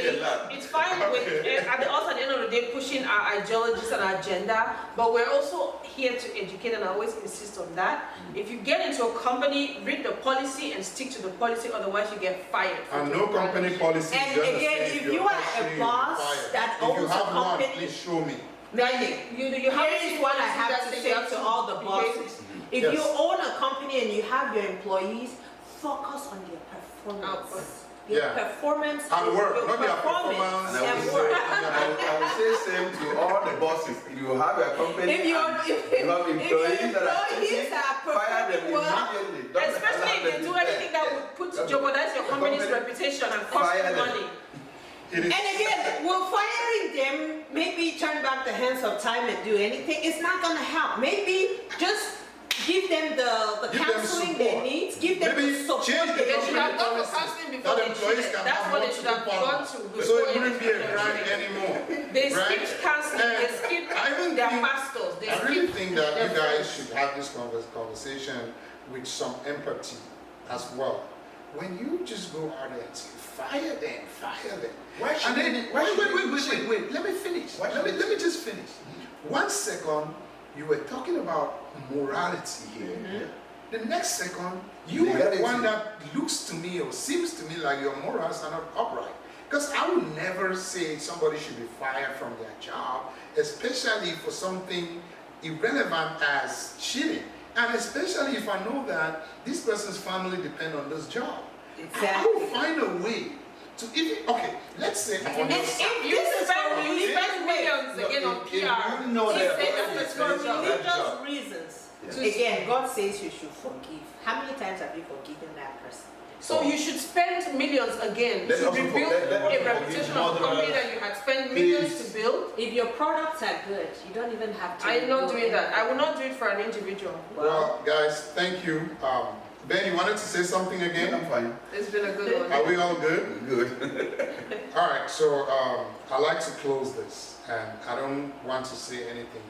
Speaker 1: It's fine with us at the end of the day pushing our ideologies and our agenda, but we're also here to educate, and I always insist on that. If you get into a company, read the policy and stick to the policy, otherwise you get fired.
Speaker 2: And no company policy.
Speaker 3: And again, if you are a boss that
Speaker 2: if you
Speaker 3: owns a
Speaker 2: have one,
Speaker 3: company,
Speaker 2: please show me.
Speaker 1: You have
Speaker 3: here is what I have to say to all the bosses. If
Speaker 2: Yes.
Speaker 3: you own a company and you have your employees, focus on their performance. Their
Speaker 2: Yeah.
Speaker 3: performance
Speaker 2: And work,
Speaker 3: your
Speaker 2: not their performance.
Speaker 4: And I
Speaker 3: and
Speaker 4: will
Speaker 3: work.
Speaker 4: I will say same to all the bosses. If you have a company,
Speaker 3: If you
Speaker 4: and you have employees that are cheating, fire them
Speaker 3: performing well,
Speaker 4: immediately. Don't
Speaker 1: Especially
Speaker 4: allow
Speaker 1: if they
Speaker 4: them
Speaker 1: do
Speaker 4: to
Speaker 1: anything that would put to jeopardize your company's reputation and cost
Speaker 4: Fire
Speaker 1: you
Speaker 4: them.
Speaker 1: money.
Speaker 2: It is.
Speaker 3: and again, will firing them maybe turn back the hands of time and do anything? It's not gonna help. Maybe just give them the
Speaker 2: Give them
Speaker 3: counseling they
Speaker 2: support.
Speaker 3: need. Give them
Speaker 2: Maybe
Speaker 3: the support
Speaker 2: change the
Speaker 3: they
Speaker 1: They should have
Speaker 3: need.
Speaker 1: gone for
Speaker 2: policy
Speaker 1: counseling before
Speaker 2: that
Speaker 1: they
Speaker 2: employees
Speaker 1: cheated.
Speaker 2: can
Speaker 1: That's
Speaker 2: have
Speaker 1: what they should have
Speaker 2: multiple
Speaker 1: gone to
Speaker 2: partners.
Speaker 1: before
Speaker 2: So it
Speaker 1: they
Speaker 2: wouldn't be a
Speaker 1: cheated.
Speaker 2: crime anymore.
Speaker 1: They
Speaker 2: right?
Speaker 1: skipped counseling, they
Speaker 2: And
Speaker 1: skipped
Speaker 2: I even
Speaker 1: their
Speaker 2: think-
Speaker 1: pastors, they
Speaker 2: I really
Speaker 1: skipped
Speaker 2: think that you
Speaker 1: their
Speaker 2: guys
Speaker 1: friends.
Speaker 2: should have this conversation with some empathy as well. When you just go out there and say, fire them.
Speaker 4: Why should
Speaker 2: And then,
Speaker 4: they- why should they
Speaker 2: wait, let me finish.
Speaker 4: Why should
Speaker 2: Let me just finish. 1 second, you were talking about morality here. The next second, you are the
Speaker 4: Legality.
Speaker 2: one that looks to me or seems to me like your morals are not upright. Because I would never say somebody should be fired from their job, especially for something irrelevant as cheating. And especially if I know that this person's family depend on this job. I will
Speaker 3: Exactly.
Speaker 2: find a way to even, okay, let's say on
Speaker 3: And
Speaker 2: your
Speaker 3: if
Speaker 2: side.
Speaker 1: You
Speaker 3: this is for
Speaker 1: spend millions
Speaker 4: No,
Speaker 1: again on
Speaker 4: if
Speaker 1: PR.
Speaker 4: you know
Speaker 1: He
Speaker 4: that
Speaker 1: said
Speaker 4: person
Speaker 1: that's
Speaker 4: is
Speaker 1: for
Speaker 4: finishing
Speaker 1: religious
Speaker 4: that job.
Speaker 3: reasons.
Speaker 4: Yes.
Speaker 3: Again, God says you should forgive. How many times have you forgiven that person?
Speaker 1: So you should spend millions again
Speaker 4: Let's
Speaker 1: to
Speaker 4: also
Speaker 1: rebuild
Speaker 4: let also
Speaker 1: a
Speaker 4: forgive
Speaker 1: reputation of a
Speaker 4: murderers,
Speaker 1: company that you had spent millions
Speaker 4: thieves.
Speaker 1: to build.
Speaker 3: If your products are good, you don't even have to.
Speaker 1: I'm not
Speaker 3: do
Speaker 1: doing that. I
Speaker 3: anything.
Speaker 1: will not do it for an individual.
Speaker 2: Well, guys, thank you. Ben, you wanted to say something
Speaker 4: I'm
Speaker 2: again?
Speaker 4: fine.
Speaker 1: It's been a good one.
Speaker 2: Are we all good?
Speaker 4: Good.
Speaker 2: All right, so I like to close this, and I don't want to say anything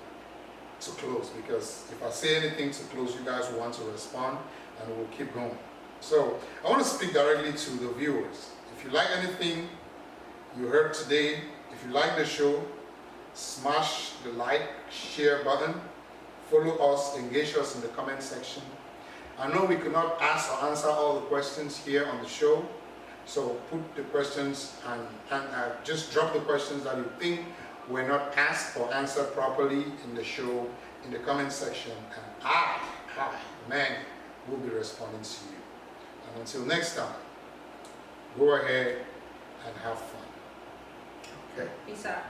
Speaker 2: to close, because if I say anything to close, you guys will want to respond, and we'll keep going. So I want to speak directly to the viewers. If you like anything you heard today, if you like the show, smash the like, share button, follow us, engage us in the comment section. I know we could not ask or answer all the questions here on the show, so put the questions and just drop the questions that you think were not asked or answered properly in the show in the comment section, and I, man, will be responding to you. And until next time, go ahead and have fun.
Speaker 4: Okay.
Speaker 1: Peace out.